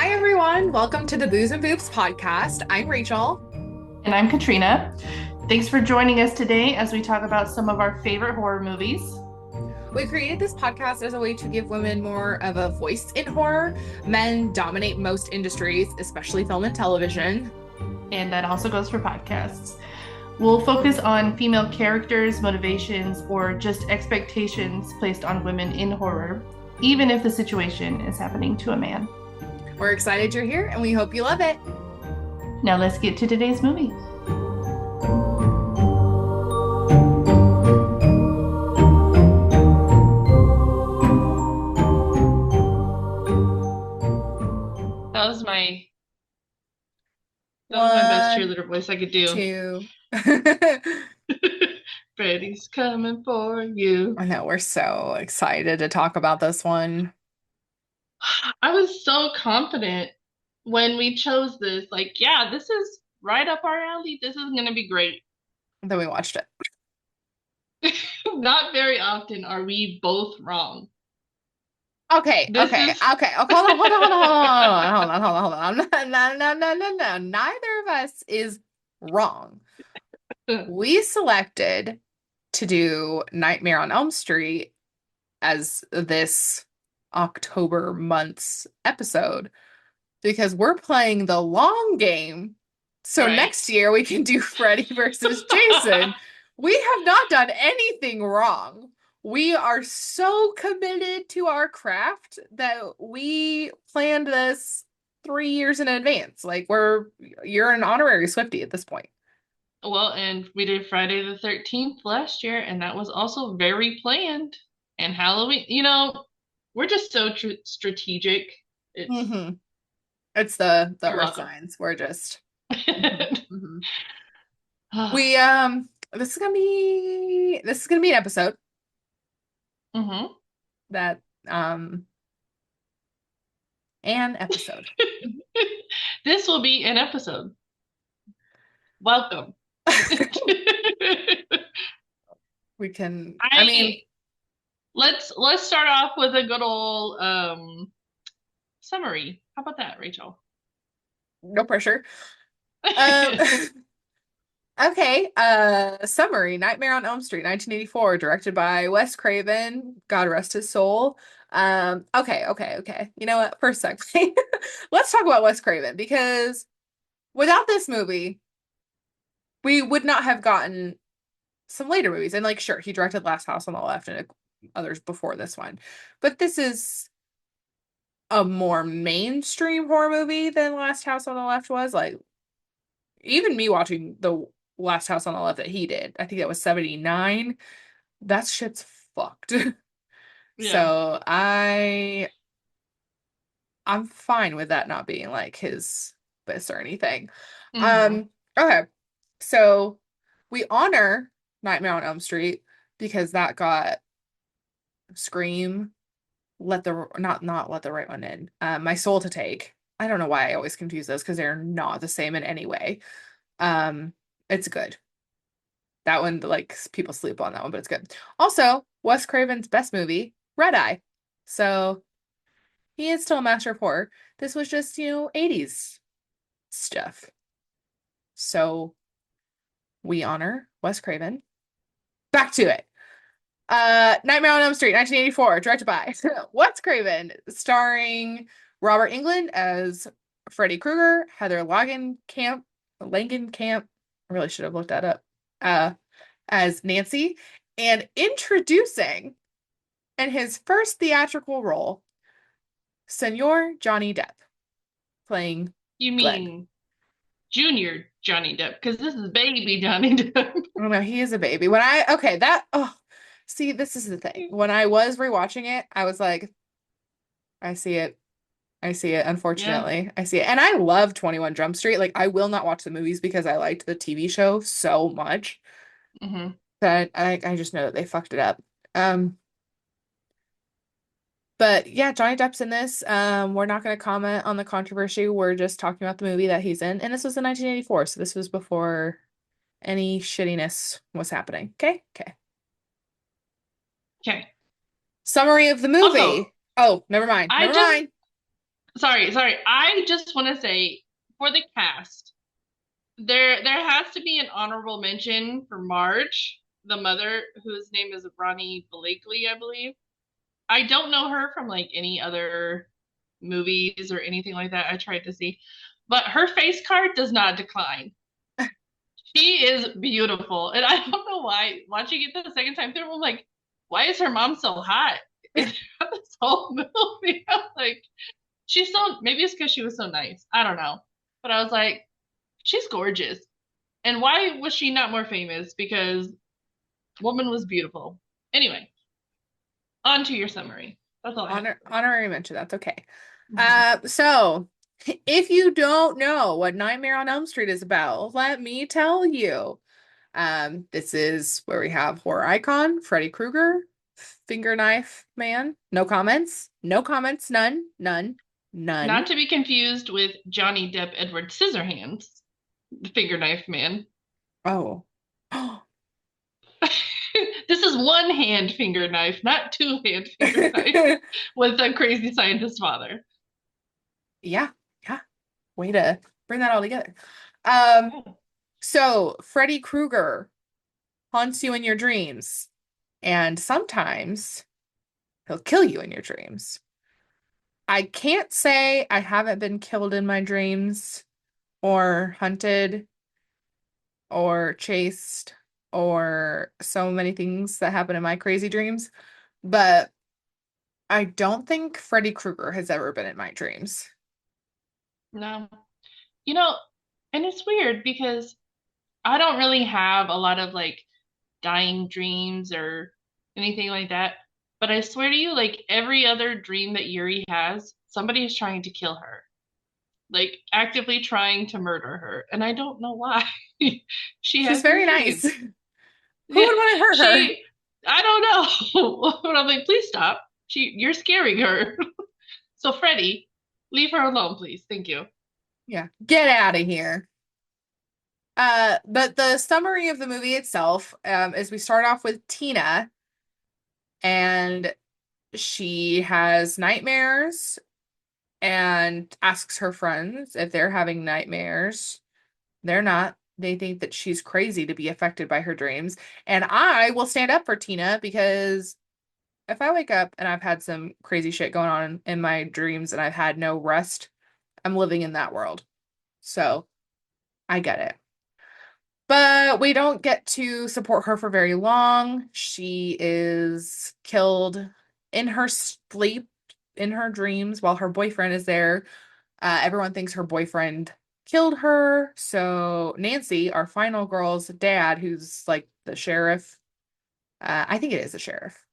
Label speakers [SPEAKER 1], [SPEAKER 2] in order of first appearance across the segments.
[SPEAKER 1] Hi, everyone. Welcome to the Booze and Boobs podcast. I'm Rachel.
[SPEAKER 2] And I'm Katrina. Thanks for joining us today as we talk about some of our favorite horror movies.
[SPEAKER 1] We created this podcast as a way to give women more of a voice in horror. Men dominate most industries, especially film and television.
[SPEAKER 2] And that also goes for podcasts. We'll focus on female characters, motivations, or just expectations placed on women in horror, even if the situation is happening to a man.
[SPEAKER 1] We're excited you're here and we hope you love it.
[SPEAKER 2] Now let's get to today's movie. That was my best cheerleader voice I could do.
[SPEAKER 1] 2.
[SPEAKER 2] Freddy's coming for you.
[SPEAKER 1] I know, we're so excited to talk about this one.
[SPEAKER 2] I was so confident when we chose this. Like, yeah, this is right up our alley. This is going to be great.
[SPEAKER 1] Then we watched it.
[SPEAKER 2] Not very often are we both wrong.
[SPEAKER 1] Okay. Hold on. No. Neither of us is wrong. We selected to do Nightmare on Elm Street as this October month's episode because we're playing the long game. So
[SPEAKER 2] Right.
[SPEAKER 1] Next year we can do Freddy versus Jason. We have not done anything wrong. We are so committed to our craft that we planned this 3 years in advance. Like you're an honorary Swiftie at this point.
[SPEAKER 2] Well, and we did Friday the 13th last year, and that was also very planned. And Halloween, we're just so strategic.
[SPEAKER 1] It's the earth signs. We're just mm-hmm. We this is gonna be an episode.
[SPEAKER 2] Mm-hmm.
[SPEAKER 1] That an episode.
[SPEAKER 2] This will be an episode. Welcome.
[SPEAKER 1] We can.
[SPEAKER 2] Let's start off with a good old summary. How about that, Rachel?
[SPEAKER 1] No pressure. Okay. Summary: Nightmare on Elm Street, 1984, directed by Wes Craven. God rest his soul. Okay. You know what? First segue. Let's talk about Wes Craven because without this movie, we would not have gotten some later movies. And sure, he directed Last House on the Left and others before this one. But this is a more mainstream horror movie than Last House on the Left was. Even me watching the Last House on the Left that he did, I think that was 79. That shit's fucked. Yeah. So I'm fine with that not being his best or anything. Mm-hmm. Okay. So we honor Nightmare on Elm Street because that got Scream, not Let the Right One In, My Soul to Take. I don't know why I always confuse those because they're not the same in any way. It's good. That one, people sleep on that one, but it's good. Also, Wes Craven's best movie, Red Eye. So he is still a master of horror. This was just, 80s stuff. So we honor Wes Craven. Back to it. Nightmare on Elm Street, 1984, directed by Wes Craven, starring Robert Englund as Freddy Krueger, Heather Langenkamp. I really should have looked that up. As Nancy, and introducing in his first theatrical role, Senor Johnny Depp, playing.
[SPEAKER 2] You mean Glenn. Junior Johnny Depp, because this is baby Johnny Depp.
[SPEAKER 1] Oh no, he is a baby. See, this is the thing. When I was rewatching it, I was like, I see it. Unfortunately, yeah. I see it. And I love 21 Jump Street. I will not watch the movies because I liked the TV show so much.
[SPEAKER 2] Mm-hmm.
[SPEAKER 1] That I just know that they fucked it up. But yeah, Johnny Depp's in this. We're not going to comment on the controversy. We're just talking about the movie that he's in. And this was in 1984, so this was before any shittiness was happening. Okay?
[SPEAKER 2] Okay.
[SPEAKER 1] Summary of the movie. Also, never mind.
[SPEAKER 2] sorry. I just want to say for the cast, there has to be an honorable mention for Marge, the mother, whose name is Ronnie Blakely, I believe. I don't know her from like any other movies or anything like that I tried to see, but her face card does not decline. She is beautiful. And I don't know why, watching it the second time through, I'm like, why is her mom so hot in this whole movie? I'm like, she's so, maybe it's because she was so nice. I don't know. But I was like, she's gorgeous. And why was she not more famous? Because woman was beautiful. Anyway, on to your summary. That's all I have.
[SPEAKER 1] Honorary mention, that's okay.
[SPEAKER 2] Mhm.
[SPEAKER 1] So if you don't know what Nightmare on Elm Street is about, let me tell you. This is where we have horror icon Freddy Krueger, finger knife man. No comments. No comments. None. None. None.
[SPEAKER 2] Not to be confused with Johnny Depp Edward Scissorhands, the finger knife man.
[SPEAKER 1] Oh.
[SPEAKER 2] This is one hand finger knife, not two hand finger knife with a crazy scientist father.
[SPEAKER 1] Yeah. Yeah. Way to bring that all together. Um, so Freddy Krueger haunts you in your dreams, and sometimes he'll kill you in your dreams. I can't say I haven't been killed in my dreams or hunted or chased or so many things that happen in my crazy dreams, but I don't think Freddy Krueger has ever been in my dreams.
[SPEAKER 2] No. You know, and it's weird because I don't really have a lot of like dying dreams or anything like that. But I swear to you, like every other dream that Yuri has, somebody is trying to kill her, like actively trying to murder her. And I don't know why. She
[SPEAKER 1] She's
[SPEAKER 2] has these
[SPEAKER 1] very nice.
[SPEAKER 2] dreams.
[SPEAKER 1] Who
[SPEAKER 2] Yeah,
[SPEAKER 1] would want to hurt her?
[SPEAKER 2] I don't know. But I'm like, please stop. You're scaring her. So, Freddie, leave her alone, please. Thank you.
[SPEAKER 1] Yeah, get out of here. But the summary of the movie itself, is we start off with Tina, and she has nightmares and asks her friends if they're having nightmares. They're not. They think that she's crazy to be affected by her dreams. And I will stand up for Tina because if I wake up and I've had some crazy shit going on in my dreams and I've had no rest, I'm living in that world. So I get it. But we don't get to support her for very long. She is killed in her sleep, in her dreams, while her boyfriend is there. Everyone thinks her boyfriend killed her. So Nancy, our final girl's dad, who's like the sheriff, I think it is the sheriff,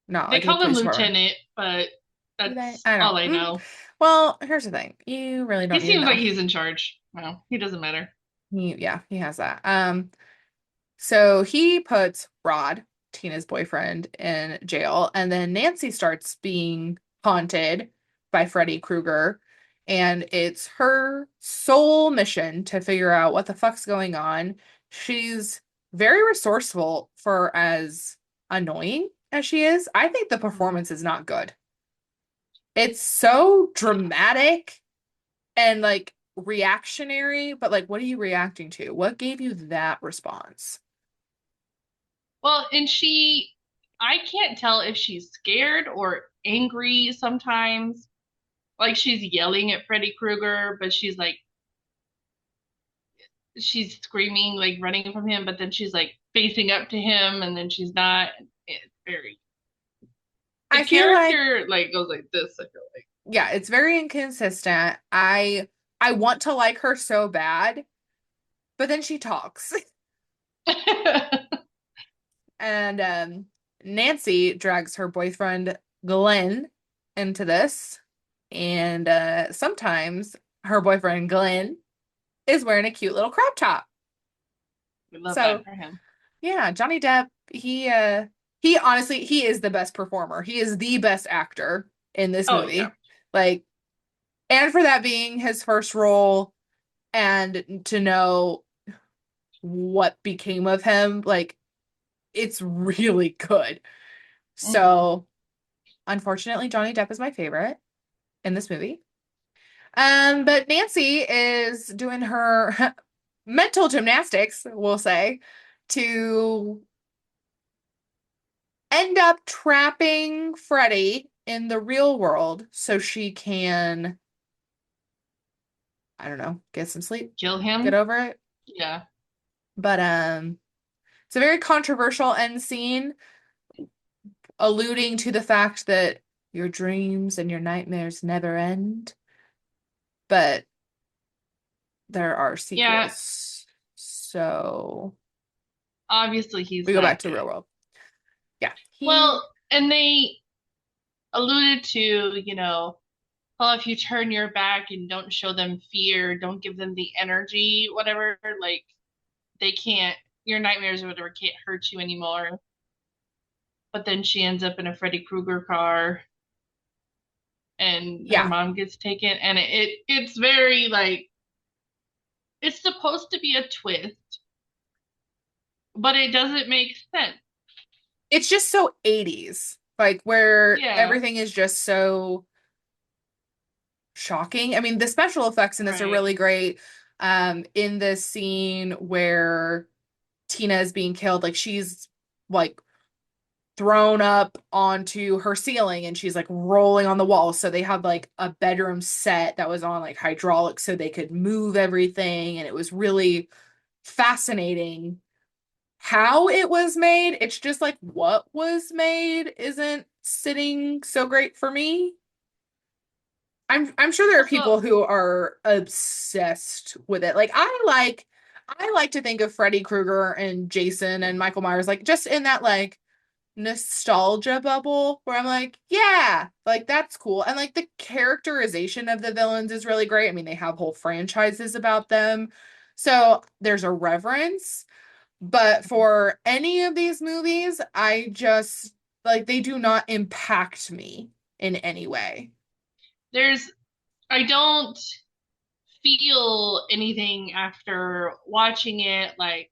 [SPEAKER 1] not
[SPEAKER 2] They
[SPEAKER 1] like the
[SPEAKER 2] call him
[SPEAKER 1] police department.
[SPEAKER 2] Lieutenant, but
[SPEAKER 1] Do they?
[SPEAKER 2] that's
[SPEAKER 1] I
[SPEAKER 2] all
[SPEAKER 1] don't.
[SPEAKER 2] I know.
[SPEAKER 1] Well, here's the thing. You really
[SPEAKER 2] He
[SPEAKER 1] don't need to
[SPEAKER 2] seems like
[SPEAKER 1] know.
[SPEAKER 2] he's in charge. No, he doesn't matter.
[SPEAKER 1] Yeah, he has that. So he puts Rod, Tina's boyfriend, in jail, and then Nancy starts being haunted by Freddy Krueger, and it's her sole mission to figure out what the fuck's going on. She's very resourceful for as annoying as she is. I think the
[SPEAKER 2] Mhm.
[SPEAKER 1] performance is not good. It's so dramatic and like reactionary, but like, what are you reacting to? What gave you that response?
[SPEAKER 2] Well, I can't tell if she's scared or angry sometimes. Like she's yelling at Freddy Krueger, but she's screaming, like running from him, but then she's like facing up to him, and then she's not. It's very, the
[SPEAKER 1] I feel like,
[SPEAKER 2] character like goes like this, I feel
[SPEAKER 1] yeah, it's very inconsistent. I want to like her so bad, but then she talks.
[SPEAKER 2] like.
[SPEAKER 1] And Nancy drags her boyfriend Glenn into this. And sometimes her boyfriend Glenn is wearing a cute little crop top.
[SPEAKER 2] We love that
[SPEAKER 1] So,
[SPEAKER 2] for him.
[SPEAKER 1] yeah, Johnny Depp, he honestly, he is the best performer. He is the best actor in this
[SPEAKER 2] Oh yeah.
[SPEAKER 1] movie. Like, and for that being his first role and to know what became of him, like it's really good.
[SPEAKER 2] Hmm.
[SPEAKER 1] So, unfortunately, Johnny Depp is my favorite in this movie. But Nancy is doing her mental gymnastics, we'll say, to end up trapping Freddy in the real world so she can, I don't know, get some sleep,
[SPEAKER 2] Kill
[SPEAKER 1] get
[SPEAKER 2] him?
[SPEAKER 1] over it.
[SPEAKER 2] Yeah.
[SPEAKER 1] But it's a very controversial end scene, alluding to the fact that your dreams and your nightmares never end, but there are
[SPEAKER 2] Yeah,
[SPEAKER 1] sequels. So
[SPEAKER 2] obviously he's
[SPEAKER 1] we go back
[SPEAKER 2] not
[SPEAKER 1] to the real
[SPEAKER 2] good.
[SPEAKER 1] world. Yeah, he,
[SPEAKER 2] Well, and they alluded to, well, if you turn your back and don't show them fear, don't give them the energy, whatever, like they can't, your nightmares or whatever can't hurt you anymore. But then she ends up in a Freddy Krueger car and her
[SPEAKER 1] yeah,
[SPEAKER 2] mom gets taken and it's very like it's supposed to be a twist, but it doesn't make sense.
[SPEAKER 1] it's just so 80s, like where
[SPEAKER 2] Yeah,
[SPEAKER 1] everything is just so shocking. I mean, the special effects in this are
[SPEAKER 2] right.
[SPEAKER 1] really great. In this scene where Tina is being killed, like she's like thrown up onto her ceiling and she's like rolling on the wall. So they had like a bedroom set that was on like hydraulics so they could move everything. And it was really fascinating how it was made. It's just like what was made isn't sitting so great for me. I'm sure there are
[SPEAKER 2] Also,
[SPEAKER 1] people who are obsessed with it. Like I like to think of Freddy Krueger and Jason and Michael Myers like just in that like nostalgia bubble where I'm like, yeah, like that's cool. And like the characterization of the villains is really great. I mean, they have whole franchises about them. So there's a reverence. But for any of these movies, I just like they do not impact me in any way.
[SPEAKER 2] there's I don't feel anything after watching it. Like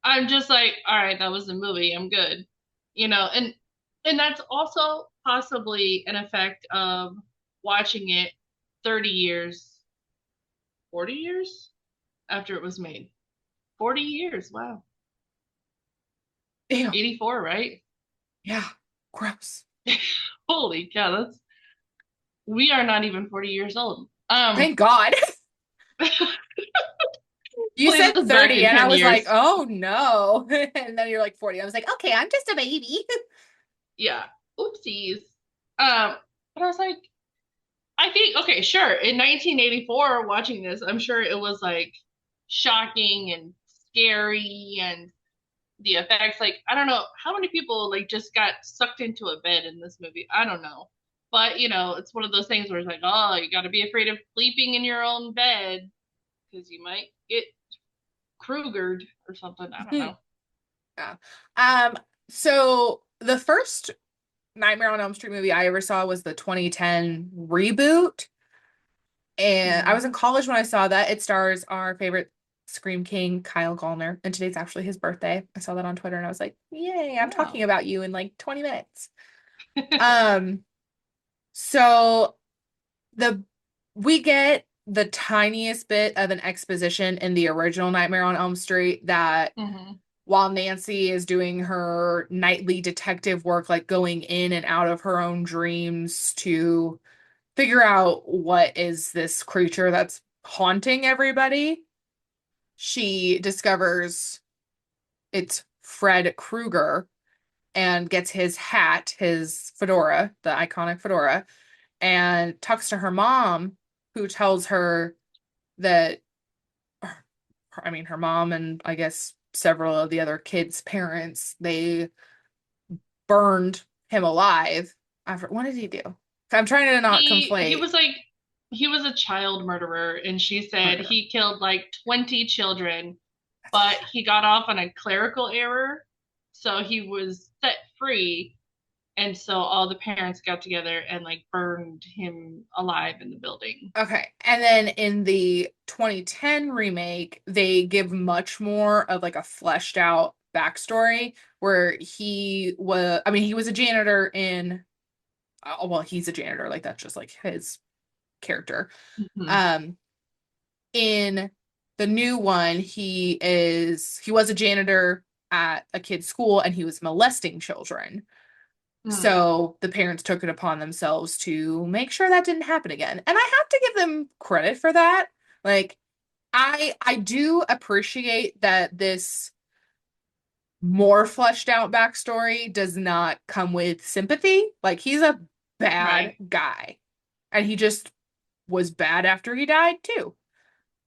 [SPEAKER 2] I'm just like, all right, that was the movie. I'm good. And that's also possibly an effect of watching it 30 years, 40 years after it was made. 40 years. Wow.
[SPEAKER 1] Ew.
[SPEAKER 2] 84, right?
[SPEAKER 1] Yeah. Gross.
[SPEAKER 2] Holy cow, that's we are not even 40 years old.
[SPEAKER 1] Thank God. You
[SPEAKER 2] Please
[SPEAKER 1] said
[SPEAKER 2] us back
[SPEAKER 1] 30
[SPEAKER 2] in
[SPEAKER 1] and I
[SPEAKER 2] 10
[SPEAKER 1] was like,
[SPEAKER 2] years.
[SPEAKER 1] oh no. And then you're like 40. I was like, okay, I'm just a baby.
[SPEAKER 2] Yeah. Oopsies. Um, but I was like, I think, okay, sure. In 1984, watching this, I'm sure it was like shocking and scary and the effects. Like, I don't know how many people like just got sucked into a bed in this movie. I don't know. But, it's one of those things where it's like, oh, you got to be afraid of sleeping in your own bed because you might get Krugered or something. I don't know.
[SPEAKER 1] Yeah. Um, so the first Nightmare on Elm Street movie I ever saw was the 2010 reboot. And I
[SPEAKER 2] Hmm.
[SPEAKER 1] was in college when I saw that. It stars our favorite Scream King, Kyle Gallner. And today's actually his birthday. I saw that on Twitter and I was like, yay, I'm talking
[SPEAKER 2] Oh.
[SPEAKER 1] about you in like 20 minutes. Um, so the we get the tiniest bit of an exposition in the original Nightmare on Elm Street that
[SPEAKER 2] Hmm.
[SPEAKER 1] while Nancy is doing her nightly detective work, like going in and out of her own dreams to figure out what is this creature that's haunting everybody, she discovers it's Fred Krueger and gets his hat, his fedora, the iconic fedora, and talks to her mom, who tells her that, I mean, her mom and I guess several of the other kids' parents, they burned him alive. After, what did he do? I'm trying to not
[SPEAKER 2] He
[SPEAKER 1] conflate
[SPEAKER 2] was like he was a child murderer, and she said
[SPEAKER 1] murder.
[SPEAKER 2] he killed like 20 children,
[SPEAKER 1] That's
[SPEAKER 2] but he got off on a clerical error, so he was set free, and so all the parents got together and like burned him alive in the building.
[SPEAKER 1] okay. And then in the 2010 remake, they give much more of like a fleshed out backstory where he was, I mean, he was a janitor in, well, he's a janitor, like that's just like his character.
[SPEAKER 2] Mhm.
[SPEAKER 1] Um, in the new one, he was a janitor at a kid's school and he was molesting children.
[SPEAKER 2] Mm.
[SPEAKER 1] So the parents took it upon themselves to make sure that didn't happen again. And I have to give them credit for that. Like I do appreciate that this more fleshed out backstory does not come with sympathy. Like he's a bad
[SPEAKER 2] Right.
[SPEAKER 1] guy. And he just was bad after he died too.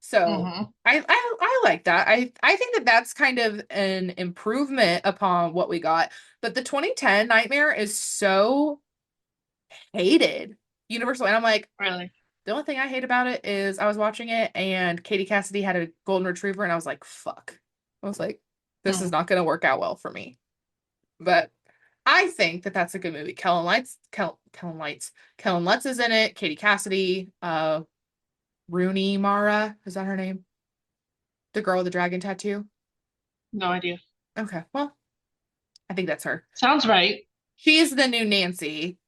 [SPEAKER 1] So
[SPEAKER 2] Hmm.
[SPEAKER 1] I like that. I think that that's kind of an improvement upon what we got. But the 2010 Nightmare is so hated universal, and I'm like,
[SPEAKER 2] Really.
[SPEAKER 1] the only thing I hate about it is I was watching it and Katie Cassidy had a golden retriever, and I was like, fuck. I was like, this is
[SPEAKER 2] Mm.
[SPEAKER 1] not going to work out well for me. But I think that that's a good movie. Kellen Lutz is in it. Katie Cassidy, Rooney Mara, is that her name? The girl with the dragon tattoo.
[SPEAKER 2] No idea.
[SPEAKER 1] Okay, well, I think that's her.
[SPEAKER 2] Sounds right.
[SPEAKER 1] She's the new Nancy.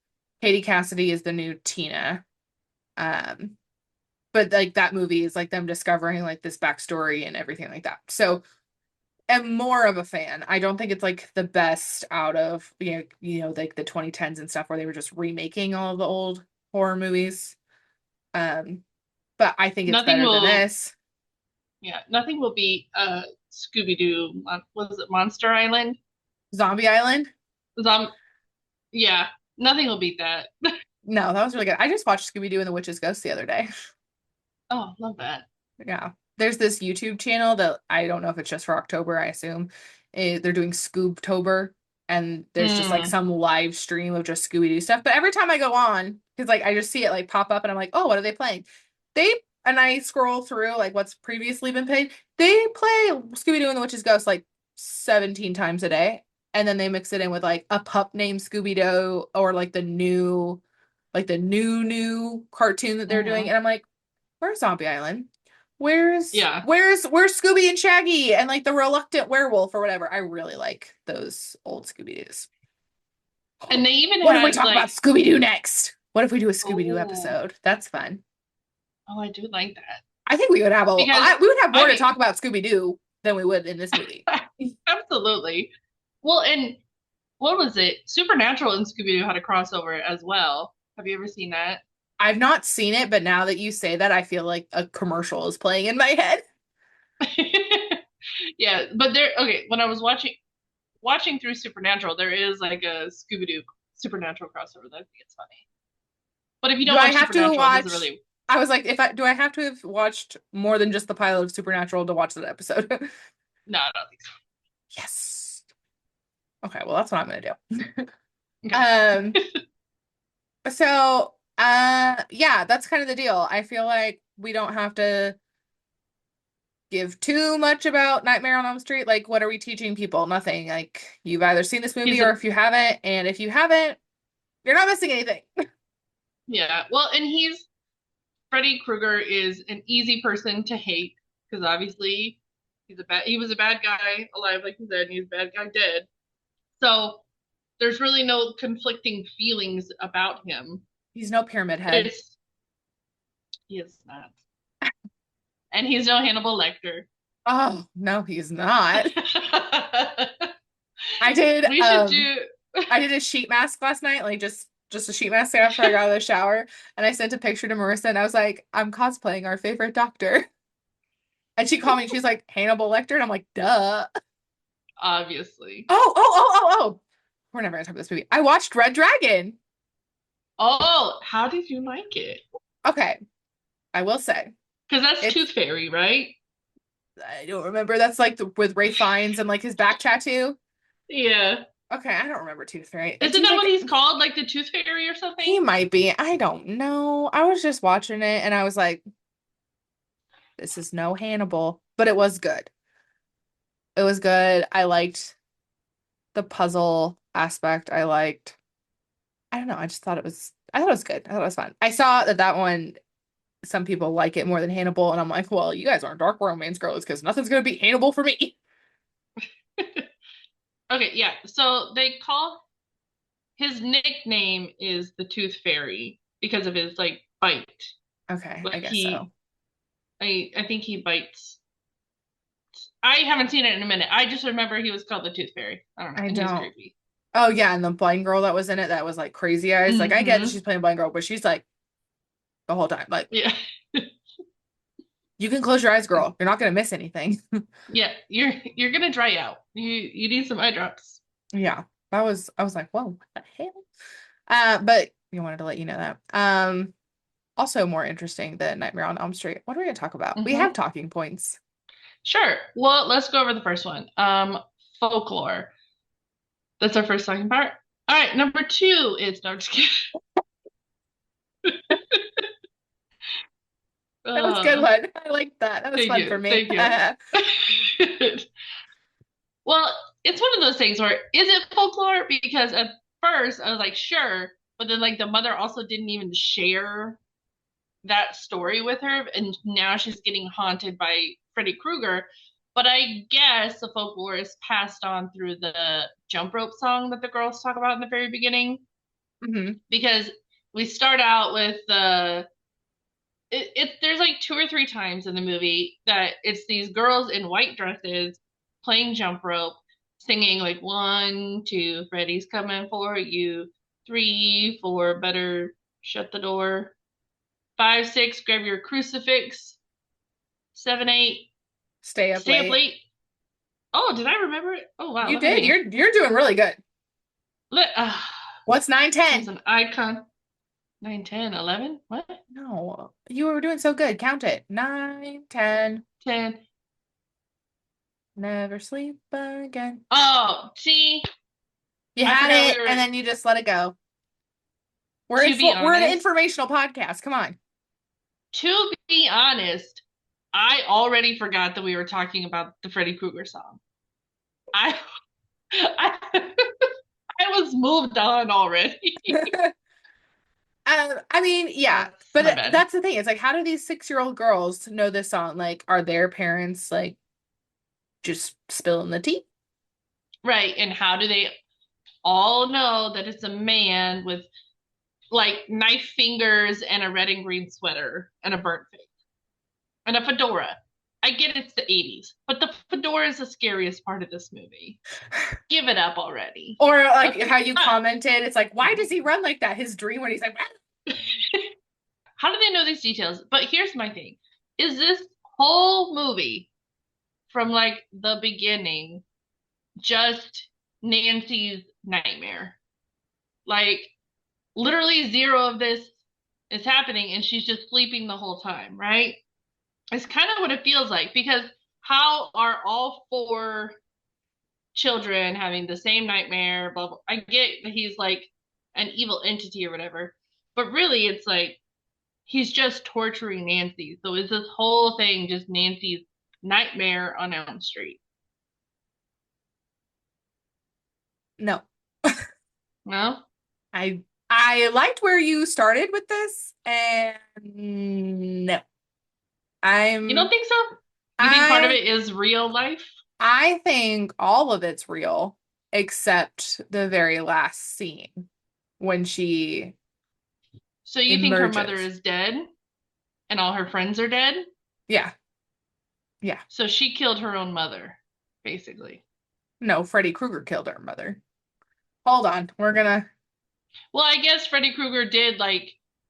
[SPEAKER 1] Katie Cassidy is the new Tina. Um, but like that movie is like them discovering like this backstory and everything like that. So I'm more of a fan. I don't think it's like the best out of like the 2010s and stuff where they were just remaking all of the old horror movies. Um, but I think it's
[SPEAKER 2] Nothing
[SPEAKER 1] better than
[SPEAKER 2] will,
[SPEAKER 1] this.
[SPEAKER 2] yeah, nothing will beat Scooby-Doo. Was it Monster Island?
[SPEAKER 1] Zombie Island?
[SPEAKER 2] Zom yeah, nothing will beat that.
[SPEAKER 1] No, that was really good. I just watched Scooby Doo and the Witch's Ghost the other day.
[SPEAKER 2] Oh, love that.
[SPEAKER 1] Yeah. There's this YouTube channel that I don't know if it's just for October, I assume. They're doing Scoobtober, and there's just like
[SPEAKER 2] Mm.
[SPEAKER 1] some live stream of just Scooby-Doo stuff. But every time I go on, because like I just see it like pop up and I'm like, oh, what are they playing? They and I scroll through like what's previously been played. They play Scooby-Doo and the Witch's Ghost like 17 times a day. And then they mix it in with like a pup named Scooby-Doo or like the new cartoon that they're doing.
[SPEAKER 2] Hmm.
[SPEAKER 1] And I'm like, where's Zombie Island? Where's
[SPEAKER 2] Yeah.
[SPEAKER 1] where's where's Scooby and Shaggy and like the reluctant werewolf or whatever? I really like those old Scooby-Doos.
[SPEAKER 2] And they even
[SPEAKER 1] What if we
[SPEAKER 2] had
[SPEAKER 1] talk about
[SPEAKER 2] like,
[SPEAKER 1] Scooby-Doo next? What if we do a Scooby-Doo
[SPEAKER 2] oh,
[SPEAKER 1] episode? That's fun.
[SPEAKER 2] oh, I do like that.
[SPEAKER 1] I think
[SPEAKER 2] Because
[SPEAKER 1] we would have more
[SPEAKER 2] I
[SPEAKER 1] to
[SPEAKER 2] mean,
[SPEAKER 1] talk about Scooby-Doo than we would in this movie.
[SPEAKER 2] absolutely. Well, and what was it? Supernatural and Scooby-Doo had a crossover as well. Have you ever seen that?
[SPEAKER 1] I've not seen it, but now that you say that, I feel like a commercial is playing in my head.
[SPEAKER 2] Yeah, but there, okay, when I was watching through Supernatural, there is like a Scooby-Doo Supernatural crossover that I think it's funny. But if you
[SPEAKER 1] Do
[SPEAKER 2] don't
[SPEAKER 1] I
[SPEAKER 2] watch
[SPEAKER 1] have to
[SPEAKER 2] Supernatural, it doesn't
[SPEAKER 1] watch?
[SPEAKER 2] really.
[SPEAKER 1] I was like, if I do, I have to have watched more than just the pilot of Supernatural to watch that episode.
[SPEAKER 2] No, I don't think so.
[SPEAKER 1] Yes. Okay, well, that's what I'm gonna do.
[SPEAKER 2] Okay.
[SPEAKER 1] Um, so yeah, that's kind of the deal. I feel like we don't have to give too much about Nightmare on Elm Street. Like, what are we teaching people? Nothing. Like, you've either seen this movie
[SPEAKER 2] He's
[SPEAKER 1] or
[SPEAKER 2] a
[SPEAKER 1] if you haven't, and if you haven't, you're not missing anything.
[SPEAKER 2] Yeah. Well, and he's Freddy Krueger is an easy person to hate because obviously he was a bad guy alive, like you said, and he's a bad guy dead. So there's really no conflicting feelings about him.
[SPEAKER 1] He's no Pyramid
[SPEAKER 2] But
[SPEAKER 1] Head.
[SPEAKER 2] it's he is not. And he's no Hannibal Lecter.
[SPEAKER 1] Oh, no, he's not. I did
[SPEAKER 2] We should do
[SPEAKER 1] I did a sheet mask last night, like just a sheet mask after I got out of the shower, and I sent a picture to Marissa and I was like, I'm cosplaying our favorite doctor. And she called me, she's like, Hannibal Lecter, and I'm like, duh.
[SPEAKER 2] obviously.
[SPEAKER 1] Oh. We're never gonna talk about this movie. I watched Red Dragon.
[SPEAKER 2] Oh, how did you like it?
[SPEAKER 1] Okay, I will say.
[SPEAKER 2] Because that's
[SPEAKER 1] It's
[SPEAKER 2] Tooth Fairy, right?
[SPEAKER 1] I don't remember. That's like with Ray Fiennes and like his back tattoo.
[SPEAKER 2] Yeah.
[SPEAKER 1] Okay, I don't remember Tooth Fairy.
[SPEAKER 2] Isn't that what he's called? Like the Tooth Fairy or
[SPEAKER 1] He
[SPEAKER 2] something?
[SPEAKER 1] might be. I don't know. I was just watching it and I was like, this is no Hannibal, but it was good. It was good. I liked the puzzle aspect. I don't know. I thought it was good. I thought it was fun. I saw that one, some people like it more than Hannibal, and I'm like, well, you guys aren't dark romance girls because nothing's gonna beat Hannibal for me.
[SPEAKER 2] Okay, yeah. So they call his nickname is the Tooth Fairy because of his like bite.
[SPEAKER 1] Okay, I
[SPEAKER 2] Like
[SPEAKER 1] guess so.
[SPEAKER 2] I think he bites. I haven't seen it in a minute. I just remember he was called the Tooth Fairy. I don't know,
[SPEAKER 1] I
[SPEAKER 2] and he's
[SPEAKER 1] don't.
[SPEAKER 2] creepy.
[SPEAKER 1] Oh yeah, and the blind girl that was in it that was like crazy eyes. Like I get that
[SPEAKER 2] Mm-hmm.
[SPEAKER 1] she's playing blind girl, but she's like the whole time. Like
[SPEAKER 2] Yeah.
[SPEAKER 1] you can close your eyes, girl. You're not gonna miss anything.
[SPEAKER 2] Yeah, you're gonna dry out. You need some eye drops.
[SPEAKER 1] Yeah. That was I was like, whoa, what the hell? But you wanted to let you know that. Also more interesting than Nightmare on Elm Street. What are we gonna talk about? We have
[SPEAKER 2] Mm-hmm.
[SPEAKER 1] talking points.
[SPEAKER 2] Sure. Well, let's go over the first one. Folklore. That's our first talking part. All right, number two is no, I'm just kidding.
[SPEAKER 1] That was a good
[SPEAKER 2] Uh,
[SPEAKER 1] one. I liked that. That was
[SPEAKER 2] thank
[SPEAKER 1] fun for
[SPEAKER 2] you,
[SPEAKER 1] me.
[SPEAKER 2] thank you. Well, it's one of those things where is it folklore? Because at first I was like, sure, but then like the mother also didn't even share that story with her, and now she's getting haunted by Freddy Krueger. But I guess the folklore is passed on through the jump rope song that the girls talk about in the very beginning,
[SPEAKER 1] Hmm.
[SPEAKER 2] because we start out with there's like two or three times in the movie that it's these girls in white dresses playing jump rope, singing like one, two, Freddy's coming for you, three, four, better shut the door, five, six, grab your crucifix, seven, eight,
[SPEAKER 1] Stay up
[SPEAKER 2] stay up
[SPEAKER 1] late.
[SPEAKER 2] late. Oh, did I remember it? Oh wow,
[SPEAKER 1] You
[SPEAKER 2] look at
[SPEAKER 1] did.
[SPEAKER 2] me.
[SPEAKER 1] You're doing really good.
[SPEAKER 2] Look,
[SPEAKER 1] What's nine,
[SPEAKER 2] she's
[SPEAKER 1] 10?
[SPEAKER 2] an icon. 9, 10, 11. What?
[SPEAKER 1] No, you were doing so good. Count it. 9, 10.
[SPEAKER 2] 10.
[SPEAKER 1] Never sleep again.
[SPEAKER 2] Oh, see,
[SPEAKER 1] You
[SPEAKER 2] I
[SPEAKER 1] had
[SPEAKER 2] forgot we
[SPEAKER 1] it
[SPEAKER 2] were,
[SPEAKER 1] and then you just let it go.
[SPEAKER 2] to be
[SPEAKER 1] We're an
[SPEAKER 2] honest,
[SPEAKER 1] informational podcast. Come on.
[SPEAKER 2] to be honest, I already forgot that we were talking about the Freddy Krueger song. I I, I was moved on already.
[SPEAKER 1] I mean, yeah,
[SPEAKER 2] That's
[SPEAKER 1] but
[SPEAKER 2] my bad.
[SPEAKER 1] that's the thing. It's like, how do these 6-year-old girls know this song? Like, are their parents like just spilling the tea?
[SPEAKER 2] Right, and how do they all know that it's a man with like knife fingers and a red and green sweater and a burnt face and a fedora? I get it's the 80s, but the fedora is the scariest part of this movie. Give it up already.
[SPEAKER 1] Or
[SPEAKER 2] The
[SPEAKER 1] like
[SPEAKER 2] fe-
[SPEAKER 1] how you commented, it's like, why does he run like that? His dream when he's like,
[SPEAKER 2] How do they know these details? But here's my thing. Is this whole movie from like the beginning just Nancy's nightmare? Like literally zero of this is happening and she's just sleeping the whole time, right? It's kind of what it feels like because how are all four children having the same nightmare? Blah, blah. I get that he's like an evil entity or whatever, but really it's like he's just torturing Nancy. So is this whole thing just Nancy's nightmare on Elm Street?
[SPEAKER 1] no.
[SPEAKER 2] No?
[SPEAKER 1] I liked where you started with this, and no.
[SPEAKER 2] You don't
[SPEAKER 1] I'm
[SPEAKER 2] think so? You think part of
[SPEAKER 1] I
[SPEAKER 2] it is real life?
[SPEAKER 1] I think all of it's real except the very last scene when she
[SPEAKER 2] So you think her mother
[SPEAKER 1] emerges.
[SPEAKER 2] is dead and all her friends are dead?
[SPEAKER 1] Yeah. Yeah.
[SPEAKER 2] So she killed her own mother, basically.
[SPEAKER 1] No, Freddy Krueger killed her mother. Hold on. We're gonna
[SPEAKER 2] Well, I guess Freddy Krueger did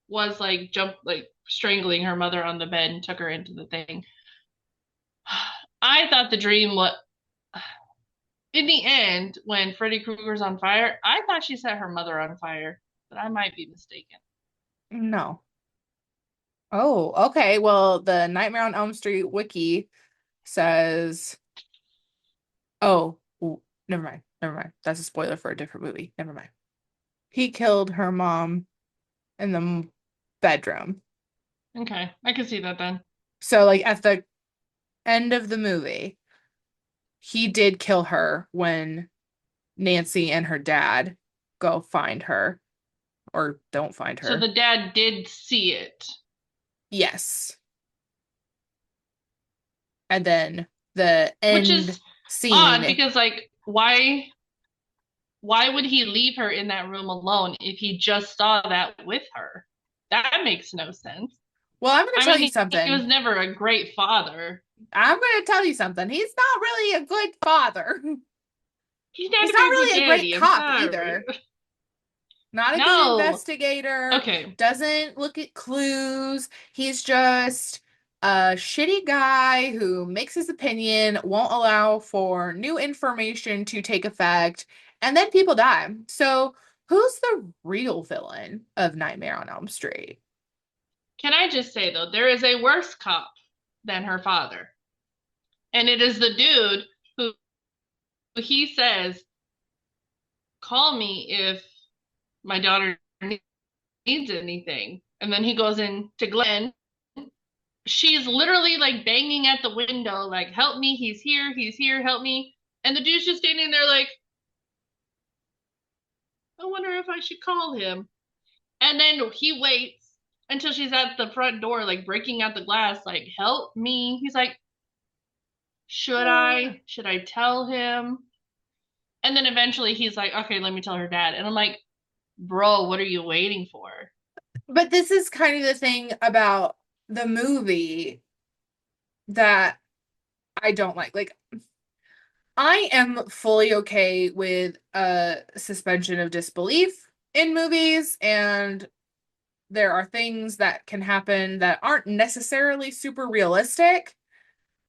[SPEAKER 2] was like jump like strangling her mother on the bed and took her into the thing. I thought the dream what in the end when Freddy Krueger's on fire, I thought she set her mother on fire, but I might be mistaken.
[SPEAKER 1] no. Oh, okay. Well, the Nightmare on Elm Street wiki says, oh, ooh, never mind. Never mind. That's a spoiler for a different movie. Never mind. He killed her mom in the bedroom.
[SPEAKER 2] Okay, I can see that then.
[SPEAKER 1] So, like, at the end of the movie, he did kill her when Nancy and her dad go find her or don't find
[SPEAKER 2] So
[SPEAKER 1] her.
[SPEAKER 2] the dad did see it,
[SPEAKER 1] Yes. And then the
[SPEAKER 2] which
[SPEAKER 1] end
[SPEAKER 2] is odd
[SPEAKER 1] scene,
[SPEAKER 2] because like why would he leave her in that room alone if he just saw that with her? That makes no sense.
[SPEAKER 1] Well, I'm going to
[SPEAKER 2] I
[SPEAKER 1] tell you
[SPEAKER 2] mean, he was
[SPEAKER 1] something.
[SPEAKER 2] never a great father.
[SPEAKER 1] I'm going to tell you something. He's not really a good father.
[SPEAKER 2] He's not
[SPEAKER 1] He's
[SPEAKER 2] a
[SPEAKER 1] not
[SPEAKER 2] very good
[SPEAKER 1] really a great
[SPEAKER 2] daddy. I'm
[SPEAKER 1] cop
[SPEAKER 2] sorry.
[SPEAKER 1] either. Not a good
[SPEAKER 2] No.
[SPEAKER 1] investigator,
[SPEAKER 2] Okay.
[SPEAKER 1] doesn't look at clues. He's just a shitty guy who makes his opinion, won't allow for new information to take effect, and then people die. So, who's the real villain of Nightmare on Elm Street?
[SPEAKER 2] Can I just say though, there is a worse cop than her father. And it is the dude who he says, "Call me if my daughter needs anything." And then he goes in to Glenn. She's literally like banging at the window, like, "Help me, he's here, help me." And the dude's just standing there like, "I wonder if I should call him." And then he waits until she's at the front door, like breaking out the glass, like, "Help me." He's like, "Should I? Should I tell him?" And then eventually he's like, "Okay, let me tell her dad." And I'm like, "Bro, what are you waiting for?"
[SPEAKER 1] But this is kind of the thing about the movie that I don't like. Like, I am fully okay with a suspension of disbelief in movies, and there are things that can happen that aren't necessarily super realistic,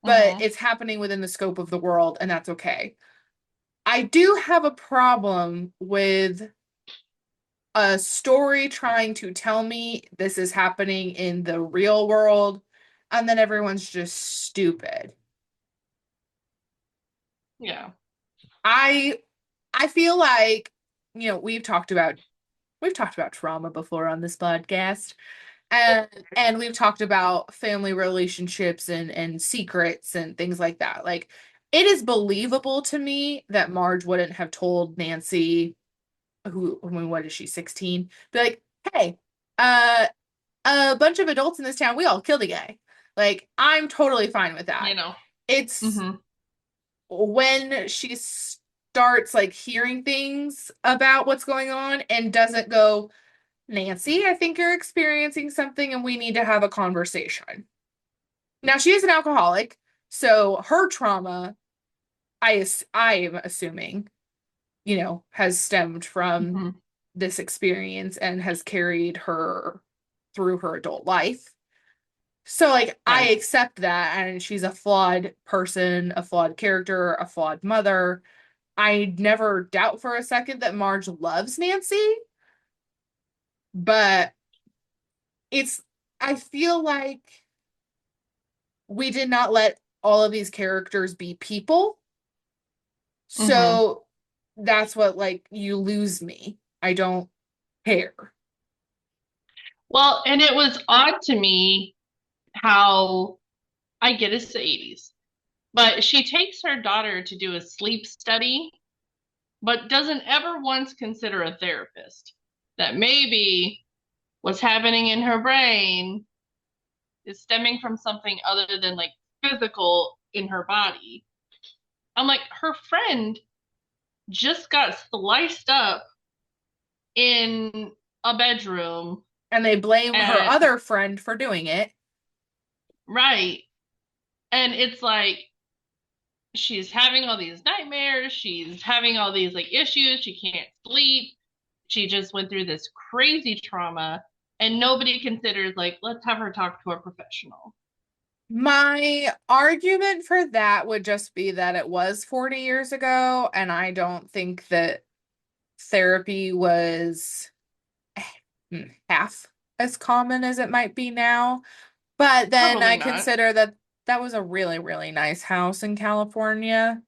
[SPEAKER 1] but
[SPEAKER 2] Mm-hmm.
[SPEAKER 1] it's happening within the scope of the world, and that's okay. I do have a problem with a story trying to tell me this is happening in the real world, and then everyone's just stupid.
[SPEAKER 2] Yeah.
[SPEAKER 1] I I feel like, we've talked about trauma before on this podcast. And we've talked about family relationships and secrets and things like that. Like, it is believable to me that Marge wouldn't have told Nancy, who, I mean, what is she, 16? Be like, hey, uh, a bunch of adults in this town, we all killed a guy. Like, I'm totally fine with that.
[SPEAKER 2] You know.
[SPEAKER 1] It's
[SPEAKER 2] Mm-hmm.
[SPEAKER 1] when she starts like hearing things about what's going on and doesn't go, Nancy, I think you're experiencing something and we need to have a conversation. Now, she is an alcoholic, so her trauma, I am assuming, has stemmed from
[SPEAKER 2] Mm-hmm.
[SPEAKER 1] this experience and has carried her through her adult life. So, like, I
[SPEAKER 2] Right.
[SPEAKER 1] accept that, and she's a flawed person, a flawed character, a flawed mother. I never doubt for a second that Marge loves Nancy, but it's, I feel like we did not let all of these characters be people.
[SPEAKER 2] Mm-hmm.
[SPEAKER 1] So that's what, like, you lose me. I don't care.
[SPEAKER 2] Well, and it was odd to me how I get it's the 80s, but she takes her daughter to do a sleep study, but doesn't ever once consider a therapist. That maybe what's happening in her brain is stemming from something other than like physical in her body. I'm like, her friend just got sliced up in a bedroom
[SPEAKER 1] And they blame her
[SPEAKER 2] and
[SPEAKER 1] other friend for doing it.
[SPEAKER 2] right. And it's like she's having all these nightmares, she's having all these like issues, she can't sleep. She just went through this crazy trauma and nobody considers like let's have her talk to a professional.
[SPEAKER 1] My argument for that would just be that it was 40 years ago, and I don't think that therapy was half as common as it might be now. But then
[SPEAKER 2] Probably
[SPEAKER 1] I
[SPEAKER 2] not.
[SPEAKER 1] consider that that was a really, really nice house in California.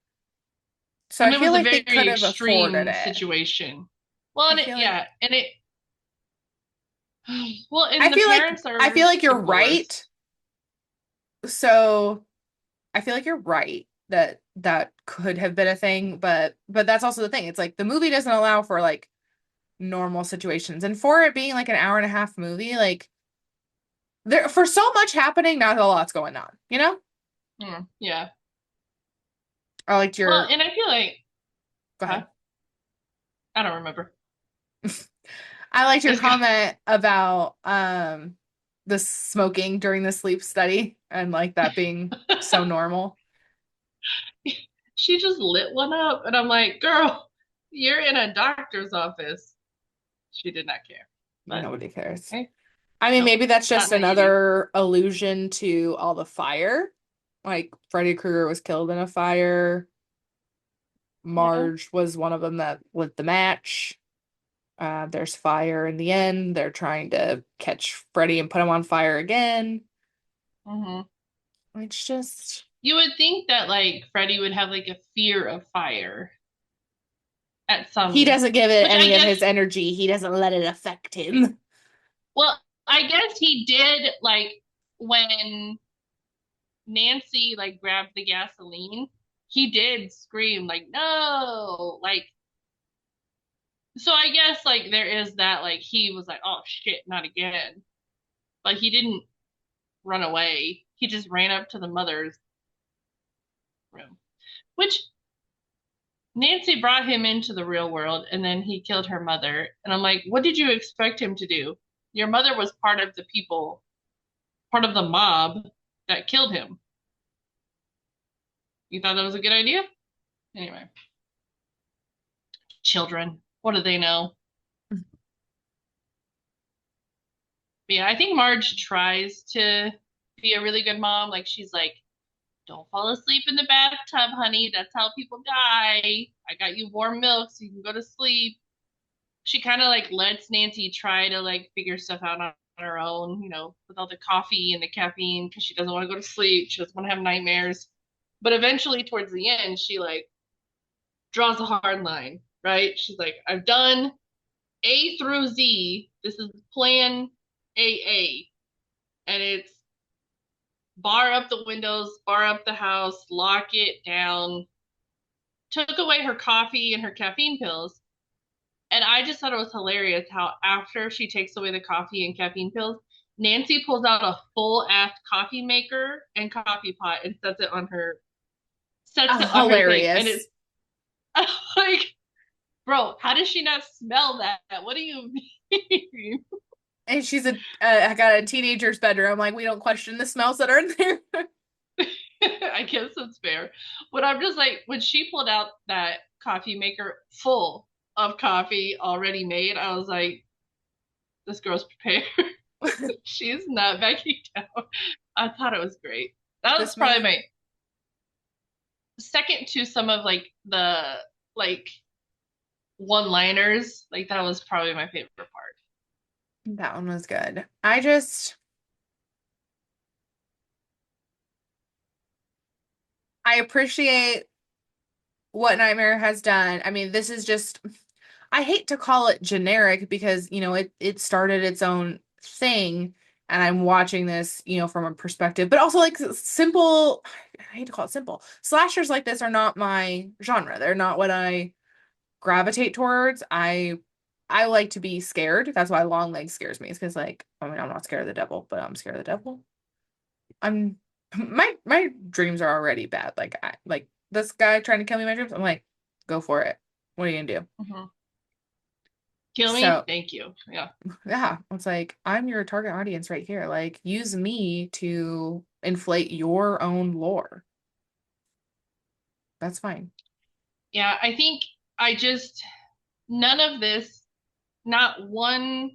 [SPEAKER 1] So I
[SPEAKER 2] And it
[SPEAKER 1] feel
[SPEAKER 2] was a
[SPEAKER 1] like they could
[SPEAKER 2] very
[SPEAKER 1] have afforded
[SPEAKER 2] extreme
[SPEAKER 1] it.
[SPEAKER 2] situation. Well,
[SPEAKER 1] I
[SPEAKER 2] and it,
[SPEAKER 1] feel like
[SPEAKER 2] yeah, and it, well,
[SPEAKER 1] I
[SPEAKER 2] and the
[SPEAKER 1] feel like
[SPEAKER 2] parents
[SPEAKER 1] I
[SPEAKER 2] are
[SPEAKER 1] feel like you're right.
[SPEAKER 2] divorced.
[SPEAKER 1] So I feel like you're right that that could have been a thing, but that's also the thing. It's like the movie doesn't allow for like normal situations. And for it being like an hour and a half movie, like there for so much happening, not a lot's going on, you know?
[SPEAKER 2] Yeah.
[SPEAKER 1] I liked
[SPEAKER 2] Well,
[SPEAKER 1] your
[SPEAKER 2] and I feel like,
[SPEAKER 1] Go
[SPEAKER 2] huh?
[SPEAKER 1] ahead.
[SPEAKER 2] I don't remember.
[SPEAKER 1] I liked your
[SPEAKER 2] Just go.
[SPEAKER 1] comment about the smoking during the sleep study and like that being so normal.
[SPEAKER 2] She just lit one up, and I'm like, girl, you're in a doctor's office. She did not care. But
[SPEAKER 1] Nobody cares.
[SPEAKER 2] hey,
[SPEAKER 1] I mean,
[SPEAKER 2] nope,
[SPEAKER 1] maybe that's
[SPEAKER 2] not
[SPEAKER 1] just
[SPEAKER 2] in the 80s.
[SPEAKER 1] another allusion to all the fire. Like Freddy Krueger was killed in a fire.
[SPEAKER 2] Yeah.
[SPEAKER 1] Marge was one of them that lit the match. There's fire in the end. They're trying to catch Freddy and put him on fire again.
[SPEAKER 2] Hmm.
[SPEAKER 1] It's just
[SPEAKER 2] You would think that like Freddie would have like a fear of fire at
[SPEAKER 1] he
[SPEAKER 2] some,
[SPEAKER 1] doesn't give it
[SPEAKER 2] which I
[SPEAKER 1] any of
[SPEAKER 2] guess,
[SPEAKER 1] his energy. He doesn't let it affect him.
[SPEAKER 2] well, I guess he did like when Nancy like grabbed the gasoline, he did scream like no, like so I guess like there is that like he was like oh shit, not again. But he didn't run away. He just ran up to the mother's room, which Nancy brought him into the real world and then he killed her mother. And I'm like, what did you expect him to do? Your mother was part of the people, part of the mob that killed him. You thought that was a good idea? Anyway, children, what do they know? But yeah, I think Marge tries to be a really good mom. Like she's like, don't fall asleep in the bathtub, honey. That's how people die. I got you warm milk so you can go to sleep. She kind of like lets Nancy try to like figure stuff out on her own, with all the coffee and the caffeine because she doesn't want to go to sleep. She doesn't want to have nightmares. But eventually, towards the end, she like draws a hard line, right? She's like, I've done A through Z. This is plan AA. And it's bar up the windows, bar up the house, lock it down. Took away her coffee and her caffeine pills. And I just thought it was hilarious how after she takes away the coffee and caffeine pills, Nancy pulls out a full ass coffee maker and coffee pot and sets it on her thing. And it's
[SPEAKER 1] Hilarious.
[SPEAKER 2] like, bro, how does she not smell that? What do you mean?
[SPEAKER 1] And she's I got a teenager's bedroom. Like, we don't question the smells that are in there.
[SPEAKER 2] I guess it's fair. But I'm just like, when she pulled out that coffee maker full of coffee already made, I was like, this girl's prepared. She's not backing down. I thought it was great. That was
[SPEAKER 1] This
[SPEAKER 2] probably
[SPEAKER 1] movie,
[SPEAKER 2] my second to some of like the like one-liners. Like that was probably my favorite part.
[SPEAKER 1] that one was good. I appreciate what Nightmare has done. I mean, this is just, I hate to call it generic because, it started its own thing and I'm watching this, from a perspective, but also like simple, I hate to call it simple. Slashers like this are not my genre. They're not what I gravitate towards. I like to be scared. That's why Long Legs scares me. It's because like, I mean, I'm not scared of the devil, but I'm scared of the devil. I'm my dreams are already bad. Like like this guy trying to kill me in my dreams. I'm like, go for it. What are you gonna do?
[SPEAKER 2] Mm-hmm. Kill me?
[SPEAKER 1] So
[SPEAKER 2] Thank you. Yeah.
[SPEAKER 1] yeah, it's like I'm your target audience right here. Like use me to inflate your own lore. That's fine.
[SPEAKER 2] Yeah, I think I just none of this, not one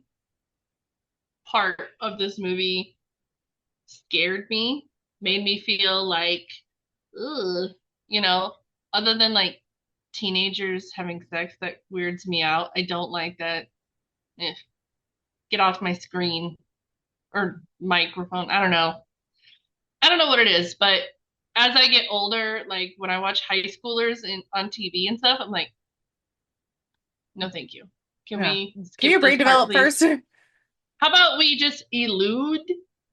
[SPEAKER 2] part of this movie scared me, made me feel like, ugh, you know, other than like teenagers having sex that weirds me out. I don't like that. Eh, get off my screen or microphone. I don't know. I don't know what it is, but as I get older, like when I watch high schoolers on TV and stuff, I'm like, no, thank you. Can
[SPEAKER 1] Yeah.
[SPEAKER 2] we
[SPEAKER 1] Can
[SPEAKER 2] skip
[SPEAKER 1] your
[SPEAKER 2] this
[SPEAKER 1] brain
[SPEAKER 2] part,
[SPEAKER 1] develop
[SPEAKER 2] please?
[SPEAKER 1] first?
[SPEAKER 2] How about we just allude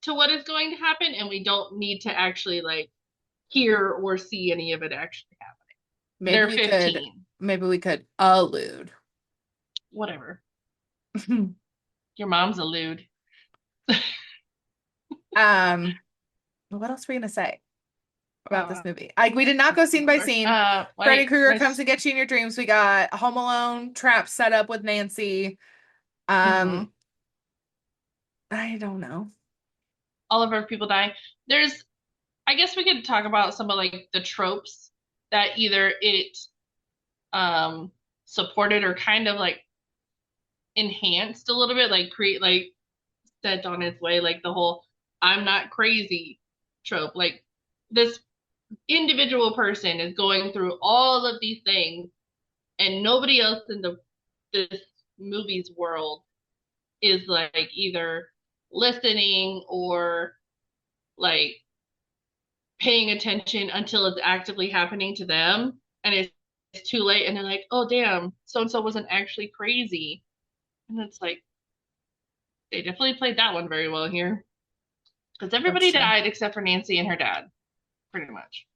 [SPEAKER 2] to what is going to happen and we don't need to actually like hear or see any of it actually happen.
[SPEAKER 1] Maybe
[SPEAKER 2] They're
[SPEAKER 1] we could
[SPEAKER 2] 15.
[SPEAKER 1] maybe we could allude.
[SPEAKER 2] Whatever. Your mom's a lewd.
[SPEAKER 1] Um, what else were we gonna say about this
[SPEAKER 2] Uh,
[SPEAKER 1] movie? Like, we did not
[SPEAKER 2] I
[SPEAKER 1] go
[SPEAKER 2] don't
[SPEAKER 1] scene by
[SPEAKER 2] remember.
[SPEAKER 1] scene. Freddy Krueger
[SPEAKER 2] My
[SPEAKER 1] comes to get you in your dreams. We got Home Alone trap set up with Nancy.
[SPEAKER 2] mm-hmm.
[SPEAKER 1] Um, I don't know.
[SPEAKER 2] all of our people die. There's, I guess we could talk about some of like the tropes that either it um supported or kind of like enhanced a little bit, like create like set on its way, like the whole I'm not crazy trope. Like this individual person is going through all of these things and nobody else in the this movie's world is like either listening or like paying attention until it's actively happening to them and it's too late and they're like, oh damn, so and so wasn't actually crazy. And it's like they definitely played that one very well here. Because
[SPEAKER 1] That's
[SPEAKER 2] everybody
[SPEAKER 1] true.
[SPEAKER 2] died except for Nancy and her dad, pretty much.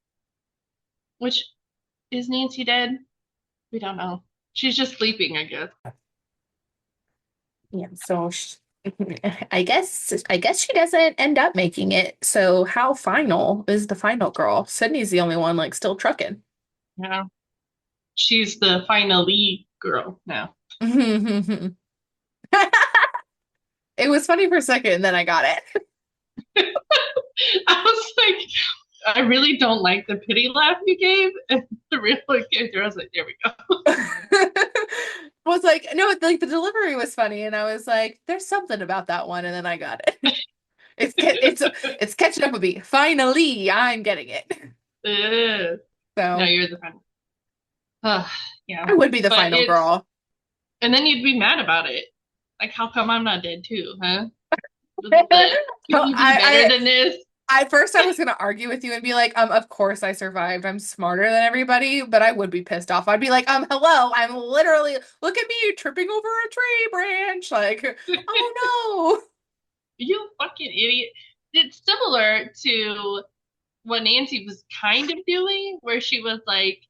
[SPEAKER 2] Which, is Nancy dead? We don't know. She's just sleeping, I guess.
[SPEAKER 1] Yeah, so I guess she doesn't end up making it. So how final is the final girl? Sydney's the only one like still trucking.
[SPEAKER 2] Yeah. She's the final lead girl now.
[SPEAKER 1] It was funny for a second, and then I got it.
[SPEAKER 2] I was like, I really don't like the pity laugh you gave. And the real character, I was like, there we go.
[SPEAKER 1] I was like, no, like the delivery was funny, and I was like, there's something about that one, and then I got it. It's catching up with me. Finally, I'm getting it.
[SPEAKER 2] No,
[SPEAKER 1] So
[SPEAKER 2] you're the final. Uh, yeah.
[SPEAKER 1] I would be the
[SPEAKER 2] But
[SPEAKER 1] final
[SPEAKER 2] it's,
[SPEAKER 1] girl.
[SPEAKER 2] and then you'd be mad about it. Like, how come I'm not dead too, huh? Can
[SPEAKER 1] So
[SPEAKER 2] you be better than this?
[SPEAKER 1] at first I was gonna argue with you and be like, of course I survived. I'm smarter than everybody, but I would be pissed off. I'd be like, hello, I'm literally look at me tripping over a tree branch. Like, oh no.
[SPEAKER 2] You fucking idiot. It's similar to what Nancy was kind of doing, where she was like,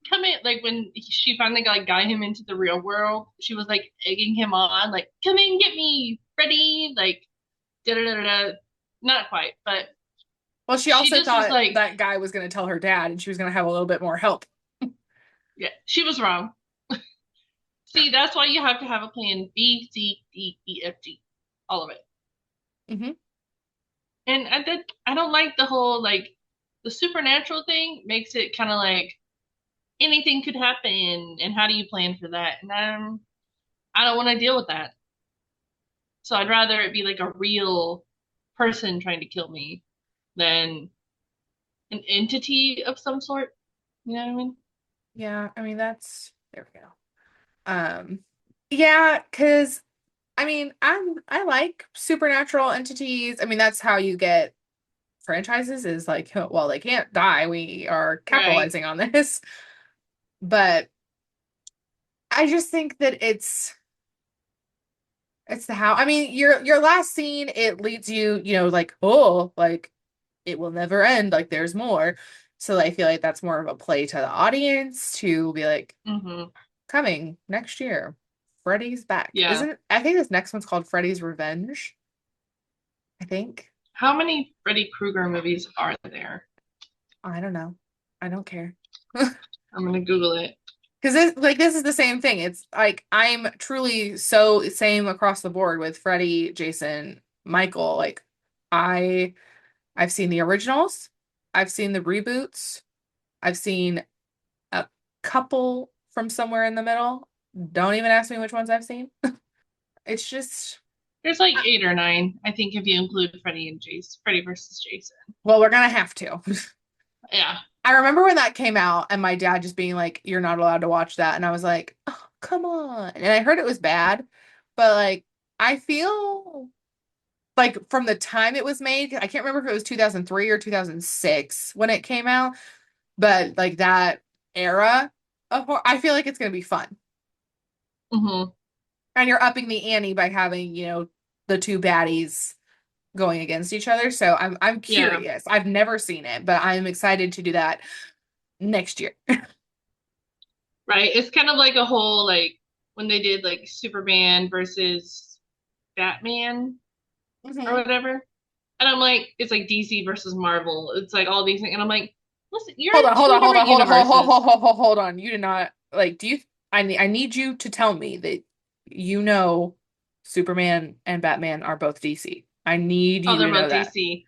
[SPEAKER 2] come in, like when she finally got him into the real world, she was like egging him on, like, come in, get me, Freddie, like, da da da da. Not quite, but
[SPEAKER 1] Well, she
[SPEAKER 2] she
[SPEAKER 1] also
[SPEAKER 2] just was
[SPEAKER 1] thought
[SPEAKER 2] like,
[SPEAKER 1] that guy was gonna tell her dad and she was gonna have a little bit more help.
[SPEAKER 2] yeah, she was wrong. See, that's why you have to have a plan B, C, D, E, F, G, all of it.
[SPEAKER 1] Hmm.
[SPEAKER 2] And I don't like the whole like the supernatural thing makes it kind of like anything could happen and how do you plan for that? And I don't want to deal with that. So I'd rather it be like a real person trying to kill me than an entity of some sort. You know what I mean?
[SPEAKER 1] Yeah, I mean that's there we go. Um, yeah, because I mean I like supernatural entities. I mean that's how you get franchises is like, well, they can't die. We are
[SPEAKER 2] Right.
[SPEAKER 1] capitalizing on this. But I just think that it's the how. I mean, your last scene, it leads you, like, oh, like it will never end, like there's more. So I feel like that's more of a play to the audience to be like,
[SPEAKER 2] Mm-hmm.
[SPEAKER 1] coming next year, Freddy's back.
[SPEAKER 2] Yeah.
[SPEAKER 1] Isn't I think this next one's called Freddy's Revenge, I think.
[SPEAKER 2] How many Freddy Krueger movies are there?
[SPEAKER 1] I don't know. I don't care.
[SPEAKER 2] I'm gonna Google it.
[SPEAKER 1] Because this is the same thing. It's like I'm truly so same across the board with Freddy, Jason, Michael. Like I I've seen the originals, I've seen the reboots, I've seen a couple from somewhere in the middle. Don't even ask me which ones I've seen. It's just
[SPEAKER 2] There's like 8 or 9, I think, if you include Freddy and Jason, Freddy versus Jason.
[SPEAKER 1] well, we're gonna have to.
[SPEAKER 2] Yeah.
[SPEAKER 1] I remember when that came out and my dad just being like, "You're not allowed to watch that." And I was like, "Oh, come on." And I heard it was bad, but like I feel like from the time it was made, I can't remember if it was 2003 or 2006 when it came out, but like that era of I feel like it's going to be fun.
[SPEAKER 2] Mm-hmm.
[SPEAKER 1] And you're upping the ante by having, the two baddies going against each other. So I'm
[SPEAKER 2] Yeah.
[SPEAKER 1] curious. I've never seen it, but I'm excited to do that next year.
[SPEAKER 2] Right. It's kind of like a whole like when they did like Superman versus Batman or
[SPEAKER 1] Hmm.
[SPEAKER 2] whatever. And I'm like, it's like DC versus Marvel. It's like all these things. And I'm like, listen, you're
[SPEAKER 1] Hold
[SPEAKER 2] in
[SPEAKER 1] on, hold
[SPEAKER 2] two
[SPEAKER 1] on, hold on,
[SPEAKER 2] different
[SPEAKER 1] hold on,
[SPEAKER 2] universes.
[SPEAKER 1] hold on. You did not like, do you I need you to tell me that you know Superman and Batman are both DC. I need
[SPEAKER 2] Oh,
[SPEAKER 1] you
[SPEAKER 2] they're
[SPEAKER 1] to know
[SPEAKER 2] both
[SPEAKER 1] that.
[SPEAKER 2] DC.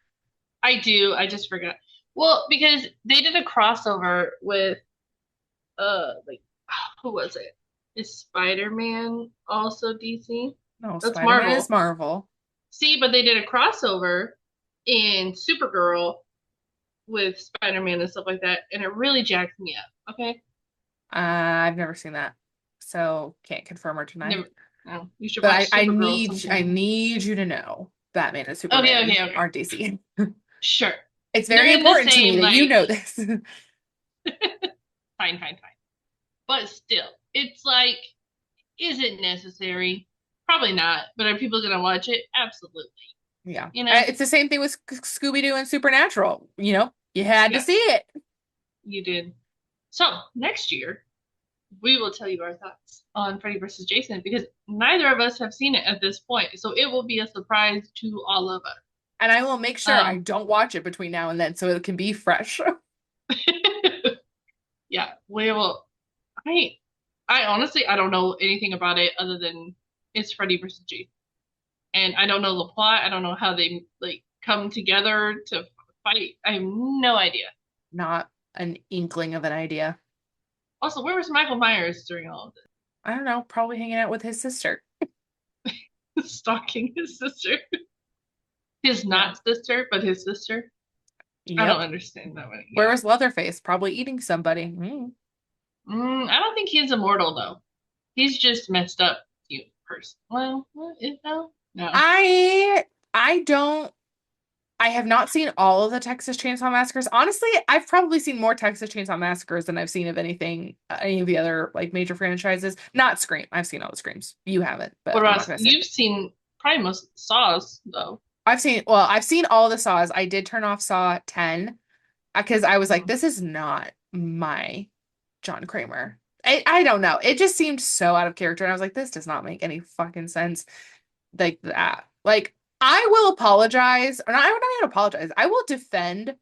[SPEAKER 2] I do. I just forgot. Well, because they did a crossover with like who was it? Is Spider-Man also DC?
[SPEAKER 1] No,
[SPEAKER 2] That's
[SPEAKER 1] Spider-Man is
[SPEAKER 2] Marvel.
[SPEAKER 1] Marvel.
[SPEAKER 2] See, but they did a crossover in Supergirl with Spider-Man and stuff like that, and it really jacked me up. Okay,
[SPEAKER 1] I've never seen that, so can't confirm or deny.
[SPEAKER 2] never. No, you should
[SPEAKER 1] But
[SPEAKER 2] watch Supergirl
[SPEAKER 1] I
[SPEAKER 2] sometime.
[SPEAKER 1] need you to know Batman and
[SPEAKER 2] Okay,
[SPEAKER 1] Superman
[SPEAKER 2] okay, okay.
[SPEAKER 1] are DC.
[SPEAKER 2] Sure.
[SPEAKER 1] It's
[SPEAKER 2] They're
[SPEAKER 1] very
[SPEAKER 2] in the
[SPEAKER 1] important to me
[SPEAKER 2] same
[SPEAKER 1] that you
[SPEAKER 2] like
[SPEAKER 1] know this.
[SPEAKER 2] fine, fine, fine. But still, it's like, is it necessary? Probably not. But are people gonna watch it? Absolutely.
[SPEAKER 1] Yeah.
[SPEAKER 2] You know?
[SPEAKER 1] It's the same thing with Scooby-Doo and Supernatural. You had to see
[SPEAKER 2] Yes,
[SPEAKER 1] it.
[SPEAKER 2] you did. So next year we will tell you our thoughts on Freddy vs. Jason because neither of us have seen it at this point. So it will be a surprise to all of us.
[SPEAKER 1] And I will make sure I
[SPEAKER 2] Um,
[SPEAKER 1] don't watch it between now and then so it can be fresh.
[SPEAKER 2] yeah, we will. I, I honestly, I don't know anything about it other than it's Freddy vs. Jason, and I don't know the plot. I don't know how they like come together to fight. I have no idea.
[SPEAKER 1] Not an inkling of an idea.
[SPEAKER 2] Also, where was Michael Myers during all of
[SPEAKER 1] I don't know, probably hanging out with his sister.
[SPEAKER 2] this? Stalking his sister, his
[SPEAKER 1] Yeah.
[SPEAKER 2] not sister, but his sister. I don't
[SPEAKER 1] Yep.
[SPEAKER 2] understand that one.
[SPEAKER 1] Where
[SPEAKER 2] Yeah.
[SPEAKER 1] was Leatherface? Probably eating somebody.
[SPEAKER 2] I don't think he's immortal though. He's just messed up cute person. Well, what is no? No.
[SPEAKER 1] I I don't I have not seen all of the Texas Chainsaw Massacres. Honestly, I've probably seen more Texas Chainsaw Massacres than I've seen of any of the other like major franchises. Not Scream. I've seen all the Screams. You haven't,
[SPEAKER 2] What
[SPEAKER 1] but I'm not
[SPEAKER 2] about
[SPEAKER 1] gonna say.
[SPEAKER 2] you've seen probably most of the Saws though?
[SPEAKER 1] I've seen all the Saws. I did turn off Saw 10 because I was like,
[SPEAKER 2] Mhm.
[SPEAKER 1] this is not my John Kramer. I don't know. It just seemed so out of character. And I was like, this does not make any fucking sense like that. Like, I will apologize, or not, I would not even apologize. I will defend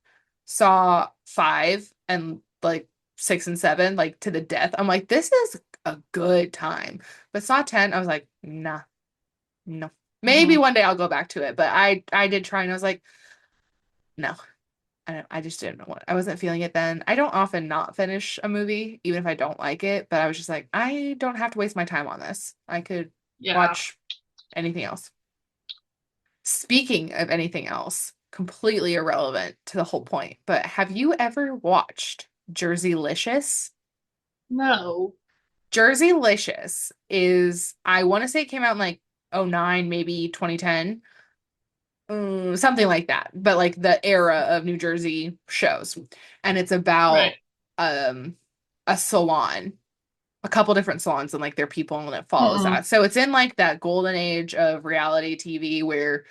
[SPEAKER 1] Saw 5 and like 6 and 7, like to the death. I'm like, this is a good time. But Saw 10, I was like, nah, no. Maybe
[SPEAKER 2] Mhm.
[SPEAKER 1] one day I'll go back to it, but I did try and I was like, no. I just didn't know what I wasn't feeling it then. I don't often not finish a movie, even if I don't like it, but I was just like, I don't have to waste my time on this. I could
[SPEAKER 2] Yeah.
[SPEAKER 1] watch anything else. Speaking of anything else, completely irrelevant to the whole point, but have you ever watched Jerseylicious?
[SPEAKER 2] No.
[SPEAKER 1] Jerseylicious is, I want to say it came out in like '09, maybe 2010. Something like that, but like the era of New Jersey shows. And it's
[SPEAKER 2] Right.
[SPEAKER 1] about um a salon, a couple different salons and like their people and it follows
[SPEAKER 2] Mm-mm.
[SPEAKER 1] that. So it's in like that golden age of reality TV where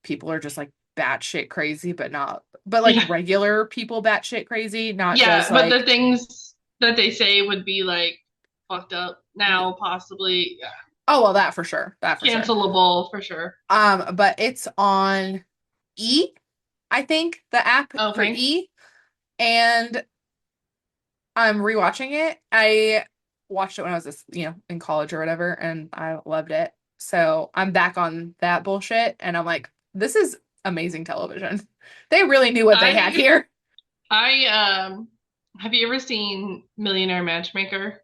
[SPEAKER 1] people are just like batshit crazy, but like
[SPEAKER 2] Yeah.
[SPEAKER 1] regular people batshit crazy, not just
[SPEAKER 2] Yeah, but the
[SPEAKER 1] like,
[SPEAKER 2] things that they say would be like fucked up now, possibly. Yeah.
[SPEAKER 1] oh well, that for sure. That for sure.
[SPEAKER 2] Cancelable for sure.
[SPEAKER 1] But it's on E, I think, the app for
[SPEAKER 2] Okay.
[SPEAKER 1] E. And I'm rewatching it. I watched it when I was in college or whatever, and I loved it. So I'm back on that bullshit, and I'm like, this is amazing television. They really knew what they had
[SPEAKER 2] I
[SPEAKER 1] here.
[SPEAKER 2] I have you ever seen Millionaire Matchmaker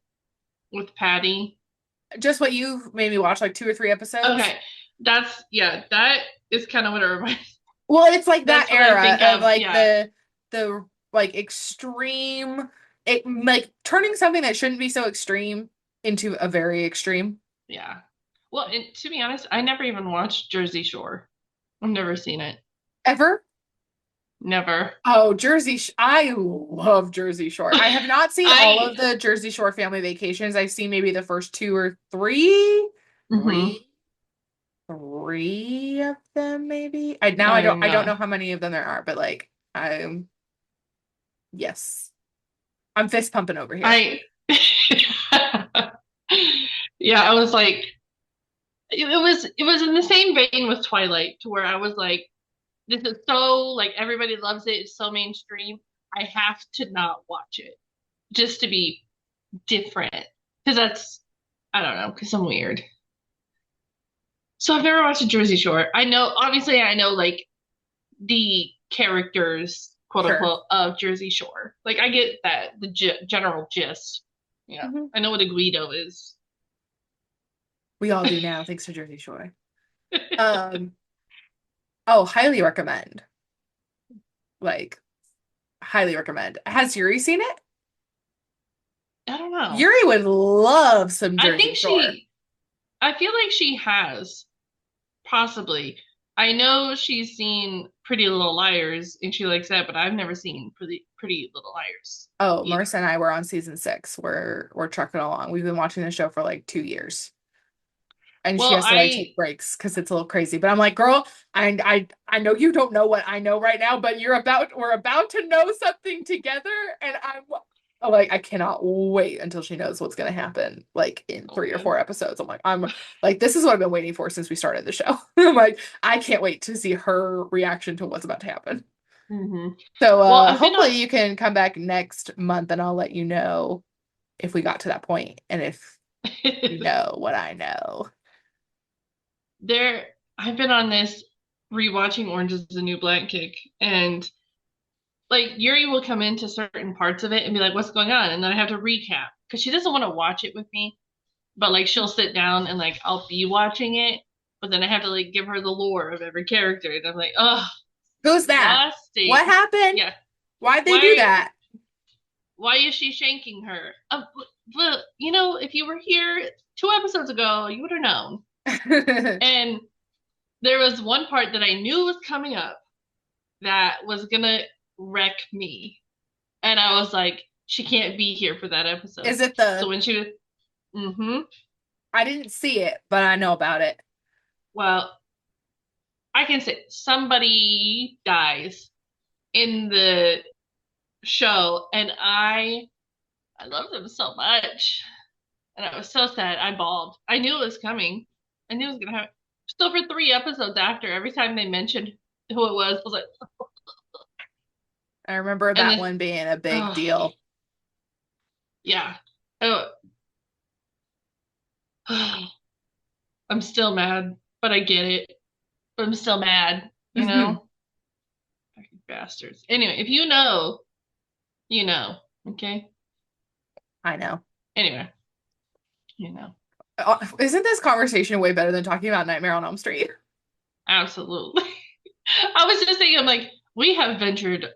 [SPEAKER 2] with Patty?
[SPEAKER 1] Just what you made me watch, like 2 or 3 episodes.
[SPEAKER 2] Okay. That's yeah, that is kind of what it reminds.
[SPEAKER 1] Well, it's like that
[SPEAKER 2] That's what I
[SPEAKER 1] era
[SPEAKER 2] think
[SPEAKER 1] of
[SPEAKER 2] of.
[SPEAKER 1] like
[SPEAKER 2] Yeah.
[SPEAKER 1] the like extreme, it like turning something that shouldn't be so extreme into a very extreme.
[SPEAKER 2] Yeah. Well, and to be honest, I never even watched Jersey Shore. I've never seen it.
[SPEAKER 1] Ever.
[SPEAKER 2] Never.
[SPEAKER 1] Oh, I love Jersey Shore. I have not seen all
[SPEAKER 2] I
[SPEAKER 1] of the Jersey Shore family vacations. I've seen maybe the first two or three,
[SPEAKER 2] hmm
[SPEAKER 1] three, three of them maybe. I now
[SPEAKER 2] I'm
[SPEAKER 1] I don't know how many of them there are, but like I'm yes. I'm fist pumping over here.
[SPEAKER 2] I yeah, I was like it was in the same vein with Twilight to where I was like this is so like everybody loves it, it's so mainstream. I have to not watch it just to be different because that's I don't know because I'm weird. So I've never watched a Jersey Shore. I know, obviously, I know like the characters, quote
[SPEAKER 1] Sure.
[SPEAKER 2] unquote, of Jersey Shore. Like I get that the general gist. Yeah,
[SPEAKER 1] Hmm.
[SPEAKER 2] I know what a Guido is.
[SPEAKER 1] We all do now, thanks to Jersey Shore. Um, oh, highly recommend. Like, highly recommend. Has Yuri seen it?
[SPEAKER 2] I don't know.
[SPEAKER 1] Yuri would love some
[SPEAKER 2] I
[SPEAKER 1] Jersey
[SPEAKER 2] think
[SPEAKER 1] Shore.
[SPEAKER 2] I feel like she has, possibly. I know she's seen Pretty Little Liars and she likes that, but I've never seen Pretty Little Liars
[SPEAKER 1] Oh,
[SPEAKER 2] either.
[SPEAKER 1] Marissa and I were on season 6. We're trucking along. We've been watching the show for like 2 years. And she
[SPEAKER 2] Well,
[SPEAKER 1] has to like take breaks because it's a little crazy. But I'm like, girl, I know you don't know what I know right now, but we're about to know something together, and I'm like, I cannot wait until she knows what's gonna happen, like in
[SPEAKER 2] oh
[SPEAKER 1] 3 or 4 episodes. I'm like, this is what I've been waiting for since we started the show. I'm like, I can't wait to see her reaction to what's about to happen.
[SPEAKER 2] hmm
[SPEAKER 1] So
[SPEAKER 2] Well, I've been
[SPEAKER 1] hopefully you can come back next month and I'll let you know if we got to that point and if you
[SPEAKER 2] on
[SPEAKER 1] know what I know.
[SPEAKER 2] there. I've been on this rewatching Orange is the New Black kick, and like Yuri will come into certain parts of it and be like, "What's going on?" And then I have to recap because she doesn't want to watch it with me. But like she'll sit down and like I'll be watching it, but then I have to like give her the lore of every character, and I'm like, oh,
[SPEAKER 1] Who's that? What
[SPEAKER 2] exhausting.
[SPEAKER 1] happened?
[SPEAKER 2] Yeah,
[SPEAKER 1] Why'd they do
[SPEAKER 2] why
[SPEAKER 1] that?
[SPEAKER 2] why is she shanking her? But you know, if you were here 2 episodes ago, you would have known. And there was one part that I knew was coming up that was gonna wreck me, and I was like, she can't be here for that episode.
[SPEAKER 1] Is it
[SPEAKER 2] So
[SPEAKER 1] the
[SPEAKER 2] when she was, mm-hmm,
[SPEAKER 1] I didn't see it, but I know about it.
[SPEAKER 2] well, I can say somebody dies in the show, and I love them so much, and I was so sad. I bawled. I knew it was coming. I knew it was gonna happen. Still, for 3 episodes after, every time they mentioned who it was like,
[SPEAKER 1] I remember
[SPEAKER 2] and
[SPEAKER 1] that
[SPEAKER 2] this,
[SPEAKER 1] one being a big
[SPEAKER 2] oh
[SPEAKER 1] deal.
[SPEAKER 2] yeah, oh, I'm still mad, but I get it. But I'm still mad, you
[SPEAKER 1] Mhm.
[SPEAKER 2] know? Fucking bastards. Anyway, if you know, you know. Okay.
[SPEAKER 1] I know.
[SPEAKER 2] Anyway, you know.
[SPEAKER 1] Isn't this conversation way better than talking about Nightmare on Elm Street?
[SPEAKER 2] Absolutely. I was just thinking, I'm like, we have ventured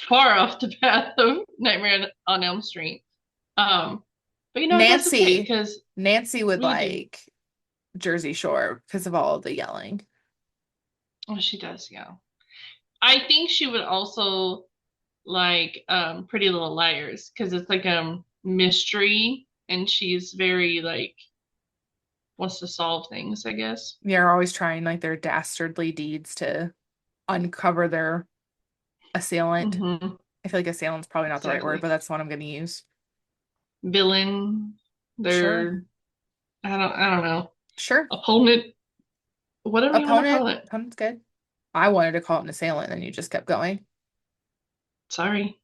[SPEAKER 2] far off the path of Nightmare on Elm Street. Um, but you know what? That's okay
[SPEAKER 1] Nancy,
[SPEAKER 2] because
[SPEAKER 1] Nancy would
[SPEAKER 2] we do.
[SPEAKER 1] like Jersey Shore because of all of the yelling.
[SPEAKER 2] Oh, she does, yeah. I think she would also like Pretty Little Liars because it's like mystery and she's very like wants to solve things, I guess.
[SPEAKER 1] They're always trying like their dastardly deeds to uncover their assailant.
[SPEAKER 2] Mm-hmm.
[SPEAKER 1] I feel like assailant's probably not the right word,
[SPEAKER 2] Exactly.
[SPEAKER 1] but that's the one I'm going to use.
[SPEAKER 2] Villain,
[SPEAKER 1] Sure.
[SPEAKER 2] their I don't know.
[SPEAKER 1] Sure.
[SPEAKER 2] Opponent, whatever you want to call
[SPEAKER 1] Opponent.
[SPEAKER 2] it.
[SPEAKER 1] Opponent's good. I wanted to call it an assailant, and you just kept going.
[SPEAKER 2] Sorry.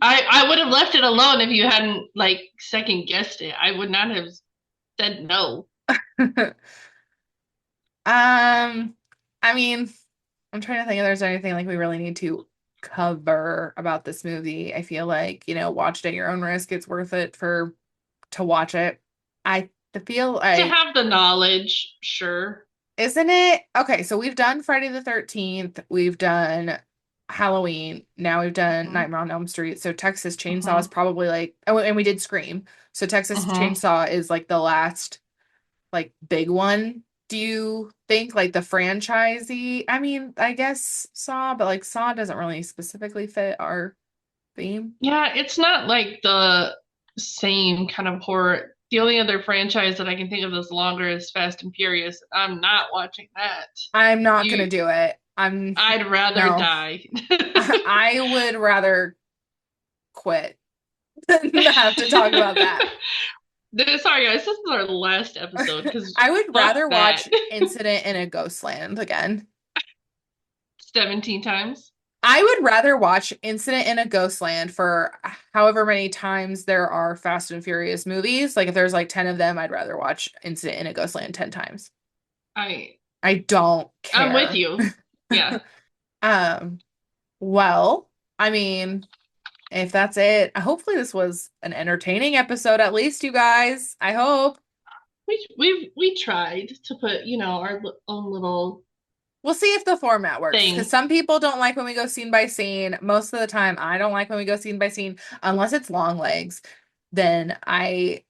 [SPEAKER 2] I would have left it alone if you hadn't like second guessed it. I would not have said no.
[SPEAKER 1] I mean, I'm trying to think if there's anything like we really need to cover about this movie. I feel like, watch it at your own risk. It's worth it for to watch it. I feel
[SPEAKER 2] To
[SPEAKER 1] like,
[SPEAKER 2] have the knowledge, sure.
[SPEAKER 1] isn't it? Okay, so we've done Friday the 13th, we've done Halloween, now we've done
[SPEAKER 2] Mm-hmm.
[SPEAKER 1] Nightmare on Elm Street. So Texas Chainsaw
[SPEAKER 2] Mm-hmm.
[SPEAKER 1] is probably like, oh, and we did Scream. So Texas
[SPEAKER 2] Mm-hmm.
[SPEAKER 1] Chainsaw is like the last like big one. Do you think like the franchisee? I mean, I guess Saw, but like Saw doesn't really specifically fit our theme.
[SPEAKER 2] Yeah, it's not like the same kind of horror. The only other franchise that I can think of that's longer is Fast and Furious. I'm not watching that.
[SPEAKER 1] I'm not gonna
[SPEAKER 2] You,
[SPEAKER 1] do it.
[SPEAKER 2] I'd rather
[SPEAKER 1] No.
[SPEAKER 2] die.
[SPEAKER 1] I would rather quit than have to talk about that.
[SPEAKER 2] Sorry, guys, this is our last episode because
[SPEAKER 1] I would
[SPEAKER 2] fuck
[SPEAKER 1] rather
[SPEAKER 2] that.
[SPEAKER 1] watch Incident in a Ghostland again.
[SPEAKER 2] 17 times.
[SPEAKER 1] I would rather watch Incident in a Ghostland for however many times there are Fast and Furious movies. Like if there's like 10 of them, I'd rather watch Incident in a Ghostland 10 times.
[SPEAKER 2] I
[SPEAKER 1] I don't
[SPEAKER 2] I'm with
[SPEAKER 1] care.
[SPEAKER 2] you. Yeah.
[SPEAKER 1] Um, well, I mean, if that's it, hopefully this was an entertaining episode, at least, you guys. I hope.
[SPEAKER 2] We tried to put, our own little
[SPEAKER 1] We'll see if the format works because
[SPEAKER 2] thing.
[SPEAKER 1] some people don't like when we go scene by scene. Most of the time, I don't like when we go scene by scene unless it's long legs. Then I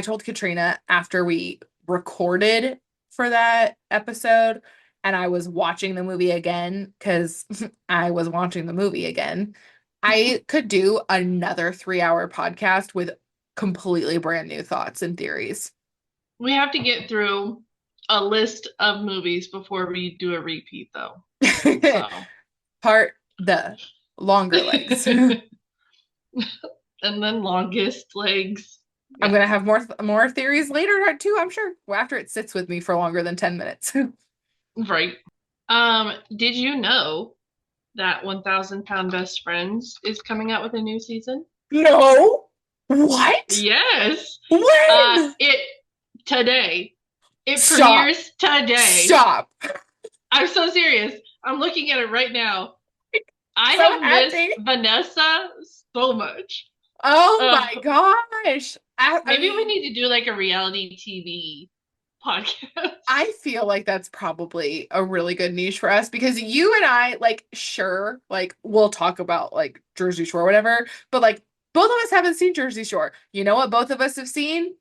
[SPEAKER 1] told Katrina after we recorded for that episode and I was watching the movie again because I was watching the movie again. I could do another 3-hour podcast with completely brand new thoughts and theories.
[SPEAKER 2] We have to get through a list of movies before we do a repeat, though. So,
[SPEAKER 1] Part the longer legs.
[SPEAKER 2] and then longest legs.
[SPEAKER 1] I'm
[SPEAKER 2] Yeah,
[SPEAKER 1] gonna have more theories later too, I'm sure. After it sits with me for longer than 10 minutes.
[SPEAKER 2] right. Did you know that 1,000 Pound Best Friends is coming out with a new season?
[SPEAKER 1] No. What?
[SPEAKER 2] Yes.
[SPEAKER 1] When?
[SPEAKER 2] It today. It
[SPEAKER 1] Stop.
[SPEAKER 2] premieres today.
[SPEAKER 1] Stop.
[SPEAKER 2] I'm so serious. I'm looking at it right now. I
[SPEAKER 1] So
[SPEAKER 2] have missed
[SPEAKER 1] happy.
[SPEAKER 2] Vanessa so much.
[SPEAKER 1] Oh
[SPEAKER 2] Ugh.
[SPEAKER 1] my gosh. I
[SPEAKER 2] Maybe we
[SPEAKER 1] mean,
[SPEAKER 2] need to do like a reality TV podcast.
[SPEAKER 1] I feel like that's probably a really good niche for us because you and I, like, sure, like, we'll talk about like Jersey Shore, whatever, but like, both of us haven't seen Jersey Shore. You know what both of us have seen?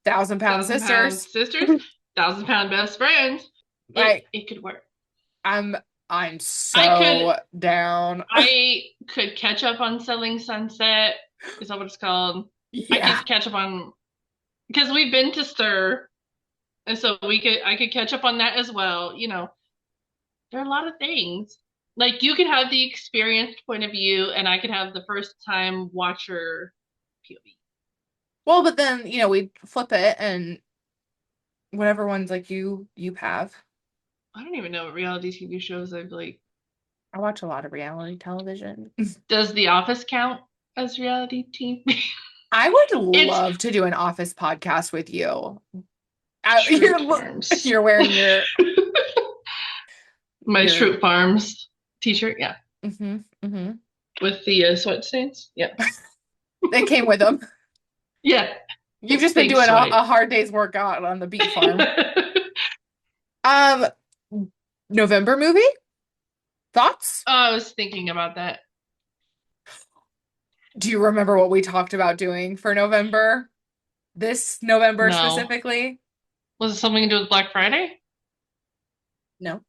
[SPEAKER 1] 1,000 Pound
[SPEAKER 2] 1,000 Pound
[SPEAKER 1] Sisters.
[SPEAKER 2] Sisters, 1,000 Pound Best Friends. It
[SPEAKER 1] Like,
[SPEAKER 2] it could work.
[SPEAKER 1] I'm I'm
[SPEAKER 2] I could
[SPEAKER 1] so down.
[SPEAKER 2] I could catch up on Selling Sunset. Is that what it's called? I
[SPEAKER 1] Yeah.
[SPEAKER 2] could catch up on because we've been to Stir, and so I could catch up on that as well. There are a lot of things. Like you could have the experienced point of view, and I could have the first time watcher POV.
[SPEAKER 1] Well, but then, we flip it and whatever ones like you have.
[SPEAKER 2] I don't even know what reality TV shows I've like.
[SPEAKER 1] I watch a lot of reality television.
[SPEAKER 2] Does The Office count as reality TV?
[SPEAKER 1] I would
[SPEAKER 2] It's
[SPEAKER 1] love to do an office podcast with you.
[SPEAKER 2] Shroot
[SPEAKER 1] You're
[SPEAKER 2] Farms.
[SPEAKER 1] you're wearing your
[SPEAKER 2] My
[SPEAKER 1] your
[SPEAKER 2] Shroot Farms t-shirt, yeah,
[SPEAKER 1] mm-hmm.
[SPEAKER 2] with the sweat stains. Yeah,
[SPEAKER 1] They came with them.
[SPEAKER 2] yeah.
[SPEAKER 1] You've just been
[SPEAKER 2] Thanks,
[SPEAKER 1] doing a,
[SPEAKER 2] sweat.
[SPEAKER 1] a hard day's work out on the beet farm. Um, November movie? Thoughts?
[SPEAKER 2] I was thinking about that.
[SPEAKER 1] Do you remember what we talked about doing for November? This November
[SPEAKER 2] No,
[SPEAKER 1] specifically?
[SPEAKER 2] was it something to do with Black Friday?
[SPEAKER 1] No.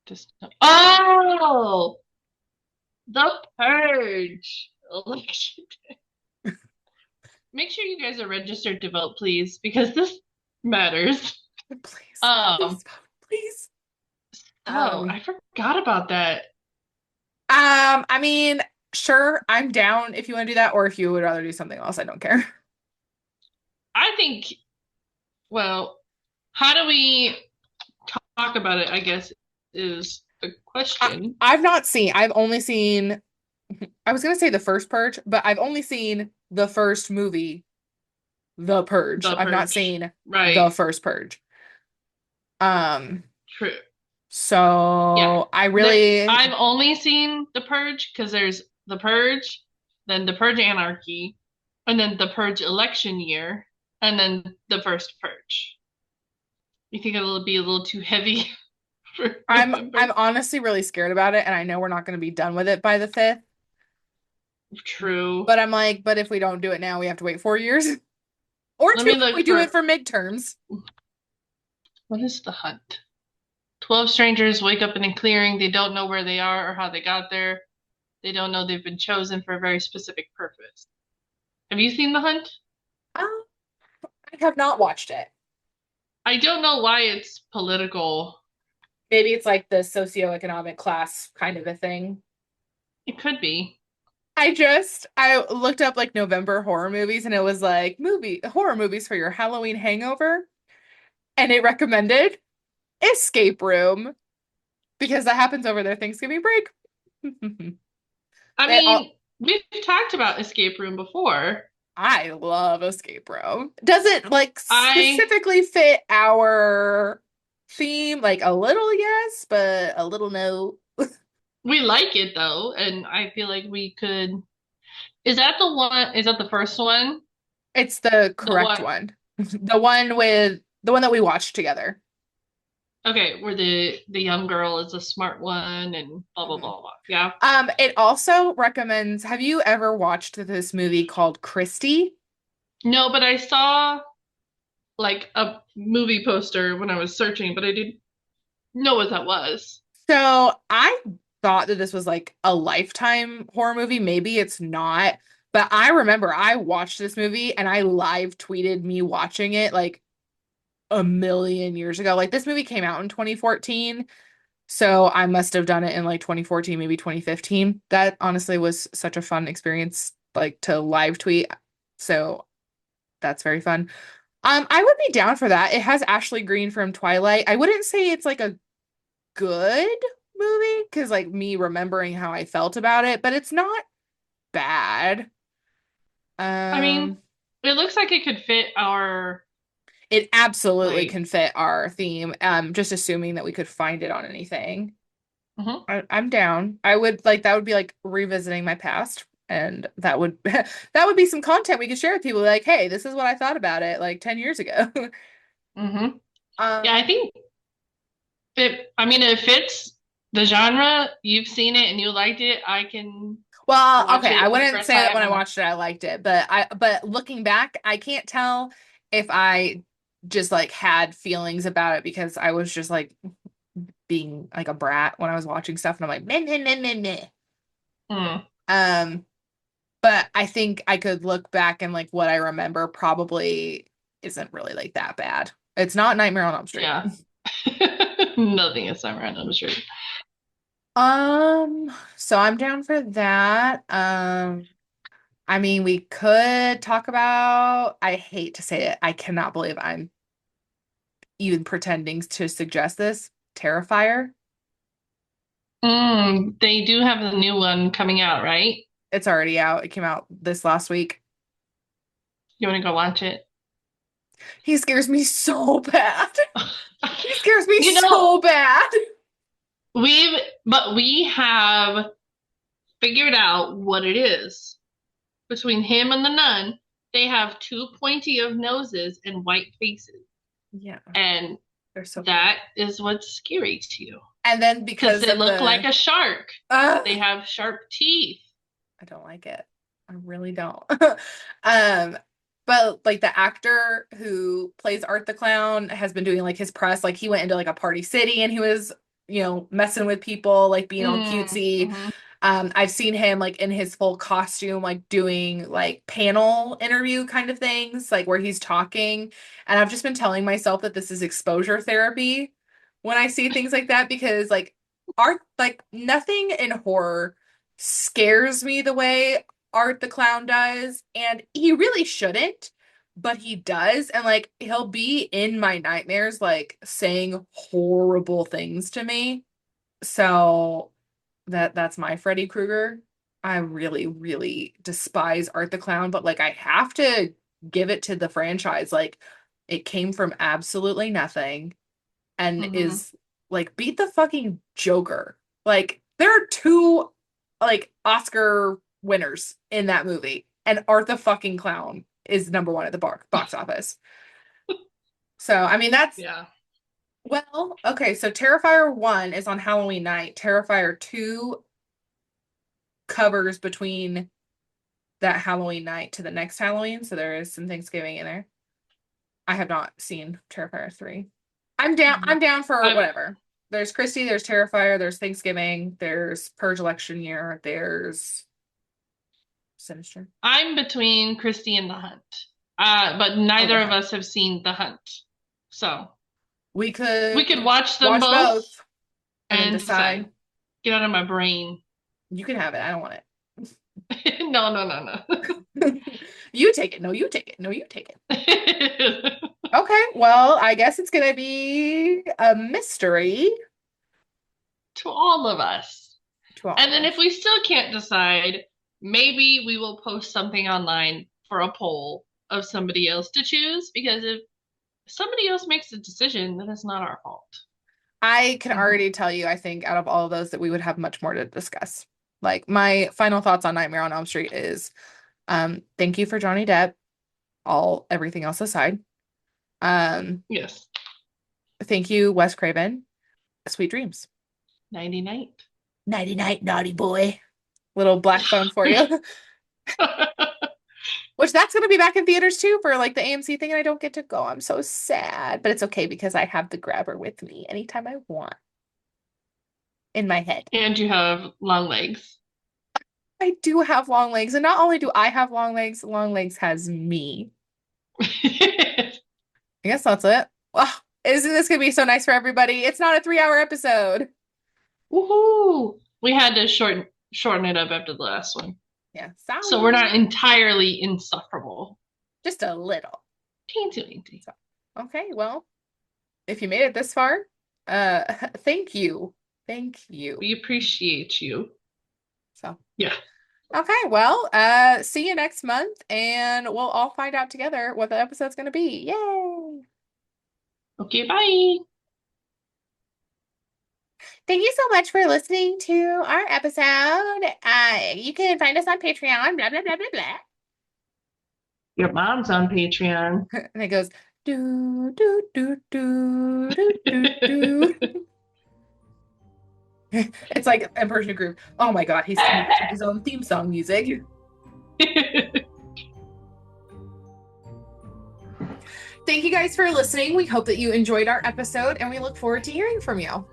[SPEAKER 2] Just oh, The Purge. Election. Make sure you guys are registered to vote, please, because this matters.
[SPEAKER 1] Please,
[SPEAKER 2] Um,
[SPEAKER 1] please, please.
[SPEAKER 2] oh,
[SPEAKER 1] Um,
[SPEAKER 2] I forgot about that.
[SPEAKER 1] I mean, sure, I'm down if you want to do that, or if you would rather do something else, I don't care.
[SPEAKER 2] I think, well, how do we talk about it, I guess, is the
[SPEAKER 1] I,
[SPEAKER 2] question.
[SPEAKER 1] I've only seen, I was gonna say the first Purge, but I've only seen the first movie, The Purge.
[SPEAKER 2] The
[SPEAKER 1] I've not
[SPEAKER 2] Purge.
[SPEAKER 1] seen
[SPEAKER 2] Right.
[SPEAKER 1] the first Purge. Um,
[SPEAKER 2] True. Yeah.
[SPEAKER 1] so I
[SPEAKER 2] There,
[SPEAKER 1] really,
[SPEAKER 2] I've only seen The Purge because there's The Purge, then The Purge Anarchy, and then The Purge Election Year, and then the first Purge. You think it'll be a little too heavy for
[SPEAKER 1] I'm
[SPEAKER 2] November?
[SPEAKER 1] honestly really scared about it, and I know we're not gonna be done with it by the 5th.
[SPEAKER 2] True.
[SPEAKER 1] But I'm like, but if we don't do it now, we have to wait 4 years. Or
[SPEAKER 2] Let
[SPEAKER 1] two
[SPEAKER 2] me
[SPEAKER 1] if we
[SPEAKER 2] look
[SPEAKER 1] do it
[SPEAKER 2] for
[SPEAKER 1] for midterms.
[SPEAKER 2] what is the hunt? 12 strangers wake up in a clearing. They don't know where they are or how they got there. They don't know they've been chosen for a very specific purpose. Have you seen The Hunt?
[SPEAKER 1] I have not watched it.
[SPEAKER 2] I don't know why it's political.
[SPEAKER 1] Maybe it's like the socioeconomic class kind of a thing.
[SPEAKER 2] It could be.
[SPEAKER 1] I looked up like November horror movies and it was like horror movies for your Halloween hangover. And it recommended Escape Room because that happens over their Thanksgiving break.
[SPEAKER 2] I
[SPEAKER 1] They all
[SPEAKER 2] mean, we've talked about Escape Room before.
[SPEAKER 1] I love Escape Room. Does it like
[SPEAKER 2] I
[SPEAKER 1] specifically fit our theme, like a little yes, but a little no.
[SPEAKER 2] We like it though, and I feel like we could. Is that the one? Is that the first one?
[SPEAKER 1] It's the
[SPEAKER 2] The
[SPEAKER 1] correct
[SPEAKER 2] one.
[SPEAKER 1] one. The one that we watched together.
[SPEAKER 2] Okay, where the young girl is a smart one and blah blah
[SPEAKER 1] Mhm.
[SPEAKER 2] blah blah. Yeah.
[SPEAKER 1] It also recommends, have you ever watched this movie called Christie?
[SPEAKER 2] No, but I saw like a movie poster when I was searching, but I didn't know what that was.
[SPEAKER 1] So I thought that this was like a Lifetime horror movie. Maybe it's not, but I remember I watched this movie and I live tweeted me watching it like a million years ago. Like this movie came out in 2014, so I must have done it in like 2014, maybe 2015. That honestly was such a fun experience, like to live tweet. So that's very fun. I would be down for that. It has Ashley Greene from Twilight. I wouldn't say it's like a good movie because like me remembering how I felt about it, but it's not bad.
[SPEAKER 2] I mean,
[SPEAKER 1] Um,
[SPEAKER 2] it looks like it could fit our
[SPEAKER 1] it absolutely
[SPEAKER 2] like.
[SPEAKER 1] can fit our theme. Just assuming that we could find it on anything.
[SPEAKER 2] Mhm.
[SPEAKER 1] I'm down. I would like that would be like revisiting my past, and that would that would be some content we could share with people. Like, hey, this is what I thought about it like 10 years ago.
[SPEAKER 2] Mhm. Yeah, I
[SPEAKER 1] Um,
[SPEAKER 2] think it. I mean, it fits the genre. You've seen it and you liked it. I can
[SPEAKER 1] well,
[SPEAKER 2] watch
[SPEAKER 1] okay, I
[SPEAKER 2] it for the
[SPEAKER 1] wouldn't
[SPEAKER 2] first
[SPEAKER 1] say that
[SPEAKER 2] time
[SPEAKER 1] when I
[SPEAKER 2] and
[SPEAKER 1] watched it I liked it, but looking back, I can't tell if I just like had feelings about it because I was just like being like a brat when I was watching stuff and I'm like meh, meh, meh, meh, meh.
[SPEAKER 2] mm,
[SPEAKER 1] Um, but I think I could look back and like what I remember probably isn't really like that bad. It's not Nightmare on Elm Street.
[SPEAKER 2] yeah. Nothing is summer on the street.
[SPEAKER 1] So I'm down for that. I mean, we could talk about, I hate to say it, I cannot believe I'm even pretending to suggest this. Terrifier.
[SPEAKER 2] They do have a new one coming out, right?
[SPEAKER 1] It's already out. It came out this last week.
[SPEAKER 2] You want to go watch it?
[SPEAKER 1] He scares me so bad. He scares me
[SPEAKER 2] You know,
[SPEAKER 1] so bad.
[SPEAKER 2] we have figured out what it is. Between him and the nun, they have two pointy of noses and white faces.
[SPEAKER 1] Yeah,
[SPEAKER 2] And
[SPEAKER 1] they're so cool.
[SPEAKER 2] that is what's scary to you.
[SPEAKER 1] And then
[SPEAKER 2] Because
[SPEAKER 1] because
[SPEAKER 2] they
[SPEAKER 1] of
[SPEAKER 2] look like
[SPEAKER 1] the
[SPEAKER 2] a shark. They
[SPEAKER 1] uh
[SPEAKER 2] have sharp teeth.
[SPEAKER 1] I don't like it. I really don't. Um, but like the actor who plays Art the Clown has been doing like his press. Like he went into like a party city and he was, messing with people, like being all cutesy.
[SPEAKER 2] Mm-hmm.
[SPEAKER 1] I've seen him like in his full costume, like doing like panel interview kind of things, like where he's talking. And I've just been telling myself that this is exposure therapy when I see things like that because art, like nothing in horror scares me the way Art the Clown does. And he really shouldn't, but he does. And like he'll be in my nightmares, like saying horrible things to me. So that's my Freddy Krueger. I really, really despise Art the Clown, but like I have to give it to the franchise. Like it came from absolutely nothing and
[SPEAKER 2] Mm-hmm.
[SPEAKER 1] is like beat the fucking Joker. Like there are two like Oscar winners in that movie, and Art the fucking Clown is number one at the box office. So I mean that's
[SPEAKER 2] Yeah.
[SPEAKER 1] well, okay. So Terrifier 1 is on Halloween night. Terrifier 2 covers between that Halloween night to the next Halloween, so there is some Thanksgiving in there. I have not seen Terrifier 3. I'm down.
[SPEAKER 2] Mm-hmm.
[SPEAKER 1] I'm down for
[SPEAKER 2] I'm
[SPEAKER 1] whatever. There's Christy, there's Terrifier, there's Thanksgiving, there's Purge election year, there's Sinister.
[SPEAKER 2] I'm between Christy and the Hunt. But
[SPEAKER 1] Oh, the
[SPEAKER 2] neither of
[SPEAKER 1] Hunt.
[SPEAKER 2] us have seen the Hunt. So
[SPEAKER 1] We
[SPEAKER 2] we could
[SPEAKER 1] could
[SPEAKER 2] watch them
[SPEAKER 1] watch
[SPEAKER 2] both
[SPEAKER 1] both and then
[SPEAKER 2] and
[SPEAKER 1] decide.
[SPEAKER 2] decide. Get out of my brain.
[SPEAKER 1] You can have it. I don't want
[SPEAKER 2] No, no, no,
[SPEAKER 1] it. You take it. No, you take it. No, you take it.
[SPEAKER 2] no.
[SPEAKER 1] Okay, well, I guess it's gonna be a mystery
[SPEAKER 2] To all of us.
[SPEAKER 1] to all
[SPEAKER 2] And
[SPEAKER 1] of
[SPEAKER 2] then if
[SPEAKER 1] us.
[SPEAKER 2] we still can't decide, maybe we will post something online for a poll of somebody else to choose. Because if somebody else makes the decision, then it's not our fault.
[SPEAKER 1] I can already tell you, I think out of all of those that we would have much more to discuss. Like my final thoughts on Nightmare on Elm Street is thank you for Johnny Depp, everything else aside.
[SPEAKER 2] Yes.
[SPEAKER 1] Thank you, Wes Craven. Sweet dreams.
[SPEAKER 2] Nighty night.
[SPEAKER 1] Nighty night, naughty boy. Little black phone for you. Which that's going to be back in theaters too for like the AMC thing, and I don't get to go. I'm so sad, but it's okay because I have the grabber with me anytime I want in my head.
[SPEAKER 2] And you have long legs.
[SPEAKER 1] I do have long legs, and not only do I have long legs has me. I guess that's it. Well, isn't this going to be so nice for everybody? It's not a 3-hour episode.
[SPEAKER 2] Woohoo! We had to shorten it up after the last one.
[SPEAKER 1] Yeah, sorry.
[SPEAKER 2] So we're not entirely insufferable.
[SPEAKER 1] Just a little.
[SPEAKER 2] Teensy.
[SPEAKER 1] So, okay, well, if you made it this far, thank you. Thank you.
[SPEAKER 2] We appreciate you.
[SPEAKER 1] So,
[SPEAKER 2] yeah.
[SPEAKER 1] Okay, well, see you next month, and we'll all find out together what the episode's going to be. Yay!
[SPEAKER 2] Okay, bye.
[SPEAKER 1] Thank you so much for listening to our episode. You can find us on Patreon, blah, blah, blah, blah, blah.
[SPEAKER 2] Your mom's on Patreon.
[SPEAKER 1] And it goes, do, do, do, do, do, do, do. It's like a Persian group. Oh my God, he's coming up with his own theme song music. Thank you guys for listening. We hope that you enjoyed our episode, and we look forward to hearing from you.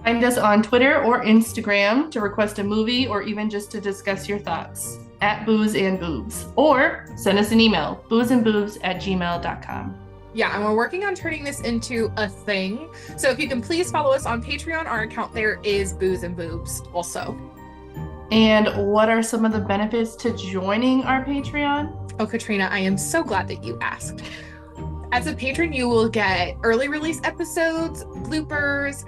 [SPEAKER 2] Find us on Twitter or Instagram to request a movie or even just to discuss your thoughts at Booze and Boobs, or send us an email, boozeandboobs@gmail.com.
[SPEAKER 1] Yeah, and we're working on turning this into a thing. So if you can please follow us on Patreon, our account there is Booze and Boobs also.
[SPEAKER 2] And what are some of the benefits to joining our Patreon?
[SPEAKER 1] Oh, Katrina, I am so glad that you asked. As a patron, you will get early release episodes, bloopers,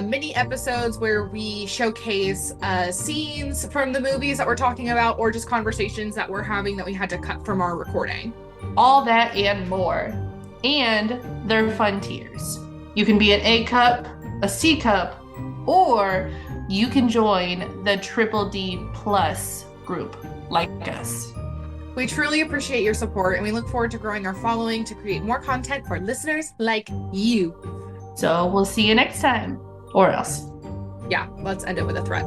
[SPEAKER 1] mini episodes where we showcase scenes from the movies that we're talking about, or just conversations that we're having that we had to cut from our recording.
[SPEAKER 2] All that and more. And they're fun tiers. You can be an A cup, a C cup, or you can join the Triple D Plus group like us.
[SPEAKER 1] We truly appreciate your support, and we look forward to growing our following to create more content for listeners like you.
[SPEAKER 2] So we'll see you next time, or else.
[SPEAKER 1] Yeah, let's end it with a threat.